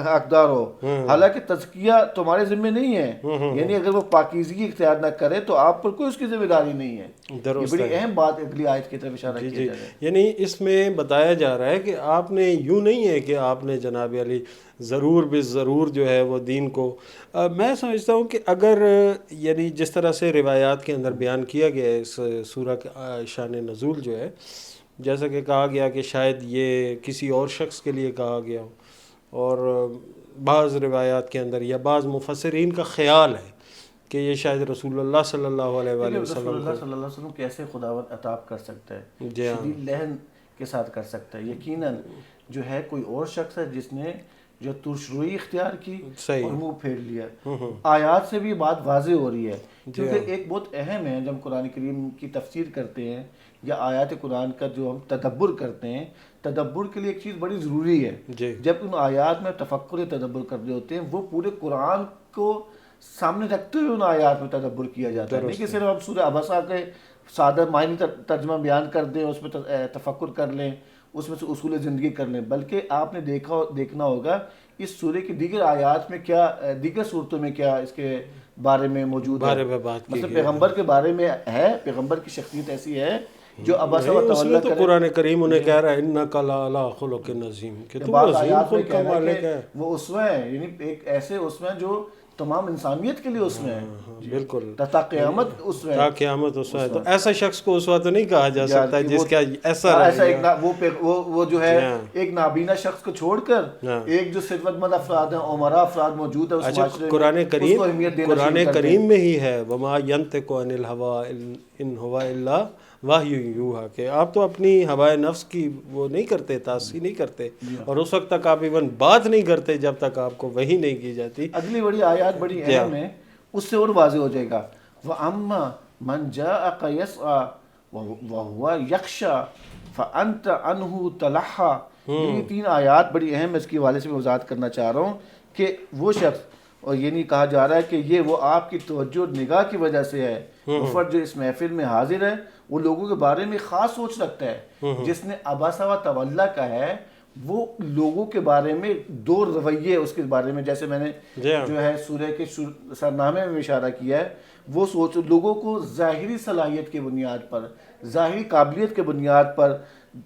حقدار ہو، حالانکہ تزکیہ تمہارے ذمہ نہیں ہے. یعنی اگر وہ پاکیزگی اختیار نہ کرے تو آپ پر کوئی اس کی ذمہ داری نہیں ہے. یہ بڑی اہم بات اگلی آیت کی طرف اشارہ کیا جا رہا ہے. یعنی اس میں بتایا جا رہا ہے کہ آپ نے یوں نہیں ہے کہ آپ نے جناب علی ضرور ضرور جو ہے وہ دین کو، میں سمجھتا ہوں کہ اگر یعنی جس طرح سے روایات کے اندر بیان کیا گیا ہے اس سورہ کا شان نزول جو ہے، جیسا کہ کہا گیا کہ شاید یہ کسی اور شخص کے لیے کہا گیا ہو، اور بعض روایات کے اندر یا بعض مفسرین کا خیال ہے کہ یہ شاید رسول اللہ صلی اللہ علیہ وسلم رسول اللہ صلی اللہ علیہ وسلم کیسے خداوند عطاب کر سکتا ہے، شدید لہن کے ساتھ کر سکتا ہے. یقیناً جو ہے کوئی اور شخص ہے جس نے جو ترشروئی اختیار کی اور منہ پھیر لیا. آیات سے بھی بات واضح ہو رہی ہے، کیونکہ ایک بہت اہم ہے جب قرآن کریم کی تفسیر کرتے ہیں یا آیات قرآن کا جو ہم تدبر کرتے ہیں، تدبر کے لیے ایک چیز بڑی ضروری ہے. جب ان آیات میں تفکر تدبر کر رہے ہوتے ہیں وہ پورے قرآن کو سامنے رکھتے ہوئے ان آیات میں تدبر کیا جاتا ہے، نہیں کہ صرف ہم سورہ عبسہ کے سادہ معنی ترجمہ بیان کر دیں، اس میں تفکر کر لیں، اس میں سے اصول زندگی کر لیں، بلکہ آپ نے دیکھنا ہوگا اس سورے کی دیگر آیات میں کیا، دیگر صورتوں میں کیا اس کے بارے میں موجود ہے. مثلا پیغمبر کے بارے میں ہے، پیغمبر کی شخصیت ایسی ہے جو عبس و تولی تو قرآن کریم انہیں کہہ رہا ہے انک لعلی خلق عظیم، کہ تو عظیم خلق کا مالک ہے. وہ اسوہ ہے، یعنی ایک ایسے اسوہ جو تمام انسانیت کے لیے اسوہ ہے. بالکل، تا قیامت اسوہ ہے، تا قیامت اسوہ ہے. تو ایسا شخص کو اسوہ تو نہیں کہا جا سکتا جس کا ایسا وہ جو ہے ایک نابینا شخص کو چھوڑ کر ایک جو ثروت مند افراد ہیں، عمرا افراد موجود ہے اس معاشرے میں، قرآن کریم میں ہی ہے وما ینطق عن الہوی ان ہوا الا وحی یوحی، کہ آپ تو اپنی ہوائے نفس کی وہ نہیں کرتے، تاثیر نہیں کرتے، اور اس وقت تک آپ ایون بات نہیں کرتے جب تک آپ کو وحی نہیں کی جاتی. اگلی بڑی آیات بڑی اہم ہے، اس سے اور واضح ہو جائے گا. وَأَمَّا مَنْ جَاءَكَ يَسْعَى وَهُوَ يَخْشَى فَأَنْتَ عَنْهُ تَلَحَّى. یہ 3 آیات بڑی اہم ہے، اس کی حوالے سے میں وضاحت کرنا چاہ رہا ہوں کہ وہ شخص، اور یہ نہیں کہا جا رہا ہے کہ یہ وہ آپ کی توجہ اور نگاہ کی وجہ سے ہے، وہ فرد جو اس محفل میں حاضر ہے وہ لوگوں کے بارے میں خاص سوچ رکھتا ہے. جس نے عبس و تولی کا ہے وہ لوگوں کے بارے میں 2 رویے اس کے بارے میں، جیسے میں نے جو ہے سورہ کے سرنامے میں اشارہ کیا ہے، وہ سوچ لوگوں کو ظاہری صلاحیت کی بنیاد پر، ظاہری قابلیت کے بنیاد پر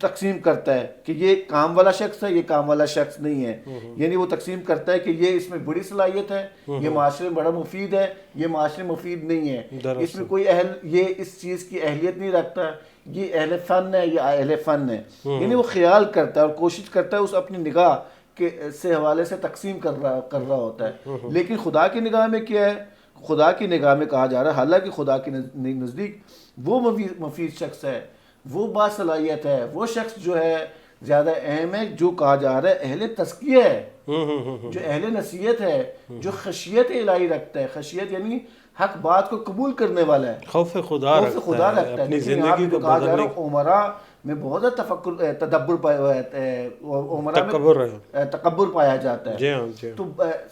تقسیم کرتا ہے کہ یہ کام والا شخص ہے، یہ کام والا شخص نہیں ہے. یعنی وہ تقسیم کرتا ہے کہ یہ اس میں بڑی صلاحیت ہے، یہ معاشرے میں بڑا مفید ہے، یہ معاشرے میں مفید نہیں ہے، اس میں کوئی یہ اس چیز کی اہلیت نہیں رکھتا، یہ اہل فن ہے، یہ اہل فن ہے. یعنی وہ خیال کرتا ہے اور کوشش کرتا ہے اس اپنی نگاہ کے سے حوالے سے تقسیم کر رہا ہوتا ہے. لیکن خدا کی نگاہ میں کیا ہے؟ خدا کی نگاہ میں کہا جا رہا ہے حالانکہ خدا کے نزدیک وہ مفید شخص ہے وہ باصلاحیت ہے، وہ شخص جو ہے زیادہ اہم ہے، جو کہا جا رہا ہے اہل تزکیہ ہے، جو اہل نصیحت ہے، جو خشیت الہی رکھتا ہے. خشیت یعنی حق بات کو قبول کرنے والا ہے، خوف خدا خوف خدا رکھتا ہے، رکھتا ہے. اپنی لیکن یہاں پہ زندگی جو کو کہا جا بدلنے رہا ہے عمرا میں بہت زیادہ تدبر پایا ہوا ہے، عمرا تکبر ہے. میں تکبر پایا جاتا ہے. جی ہاں جی ہاں. تو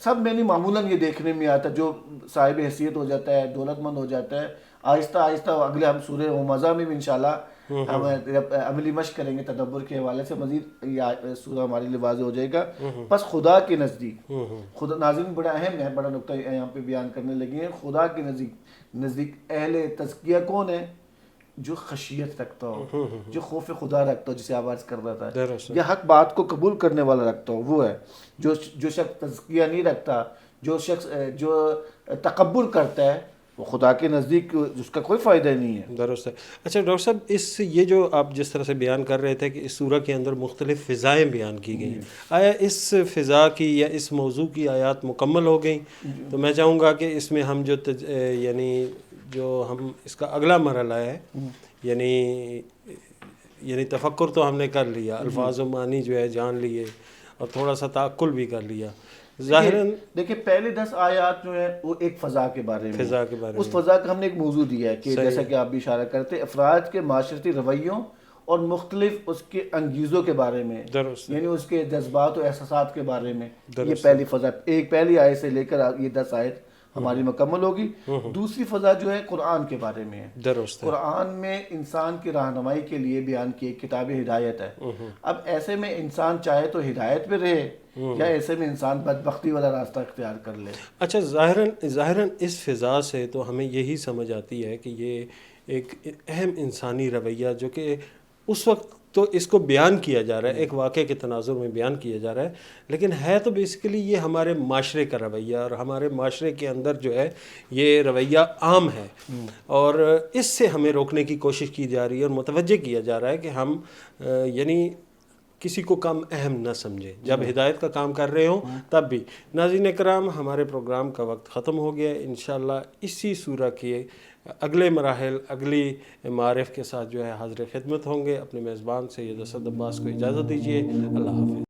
سب میں نہیں معمولاً یہ دیکھنے میں آتا ہے، جو صاحب حیثیت ہو جاتا ہے، دولت مند ہو جاتا ہے، آہستہ آہستہ اگلے ہم سورہ ہمزہ میں بھی انشاءاللہ ہم عملی مشق کریں گے تدبر کے حوالے سے، مزید یہ سورہ ہمارے لیے واضح ہو جائے گا. بس خدا کے نزدیک، خدا ناظرین بڑا اہم ہے، بڑا نقطہ یہاں پہ بیان کرنے لگے ہیں. خدا کے نزدیک اہل تزکیہ کون ہے؟ جو خشیت رکھتا ہو، جو خوف خدا رکھتا ہو، جسے آپ عرض کر رہا تھا، یا حق بات کو قبول کرنے والا رکھتا ہو، وہ ہے. جو شخص تزکیہ نہیں رکھتا، جو شخص جو تکبر کرتا ہے، وہ خدا کے نزدیک اس کا کوئی فائدہ نہیں ہے. درست ہے. اچھا ڈاکٹر صاحب، یہ جو آپ جس طرح سے بیان کر رہے تھے کہ اس سورہ کے اندر مختلف فضائیں بیان کی گئیں، آیا اس فضا کی یا اس موضوع کی آیات مکمل ہو گئیں؟ تو میں چاہوں گا کہ اس میں ہم جو ہم اس کا اگلا مرحلہ ہے، یعنی تفکر تو ہم نے کر لیا، الفاظ و معنی جو ہے جان لیے، اور تھوڑا سا تعقل بھی کر لیا. ظاہراً دیکھیں پہلے 10 آیات جو ہیں وہ ایک فضا کے بارے میں، فضا کے بارے میں اس فضا کا ہم نے ایک موضوع دیا ہے کہ جیسا کہ آپ بھی اشارہ کرتے، افراد کے معاشرتی رویوں اور مختلف اس کے انگیزوں کے بارے میں، درست یعنی اس کے جذبات و احساسات کے بارے میں. یہ پہلی فضا، ایک پہلی آیت سے لے کر یہ 10 آیت ہماری مکمل ہوگی. دوسری فضا جو ہے قرآن کے بارے میں ہے. درست ہے. قرآن میں انسان کی رہنمائی کے لیے بیان کی ایک کتاب ہدایت ہے. اب ایسے میں انسان چاہے تو ہدایت پہ رہے، یا ایسے میں انسان بدبختی والا راستہ اختیار کر لے. اچھا، ظاہراً اس فضا سے تو ہمیں یہی سمجھ آتی ہے کہ یہ ایک اہم انسانی رویہ، جو کہ اس وقت تو اس کو بیان کیا جا رہا ہے، ایک واقعے کے تناظر میں بیان کیا جا رہا ہے، لیکن ہے تو بیسیکلی یہ ہمارے معاشرے کا رویہ، اور ہمارے معاشرے کے اندر جو ہے یہ رویہ عام ہے، اور اس سے ہمیں روکنے کی کوشش کی جا رہی ہے، اور متوجہ کیا جا رہا ہے کہ ہم یعنی کسی کو کم اہم نہ سمجھیں جب ہدایت کا کام کر رہے ہوں تب بھی. ناظرین کرام، ہمارے پروگرام کا وقت ختم ہو گیا. انشاءاللہ اسی سورہ کے اگلے مراحل، اگلی معارف کے ساتھ جو ہے حاضر خدمت ہوں گے. اپنے میزبان سید اسد عباس کو اجازت دیجیے. اللہ حافظ.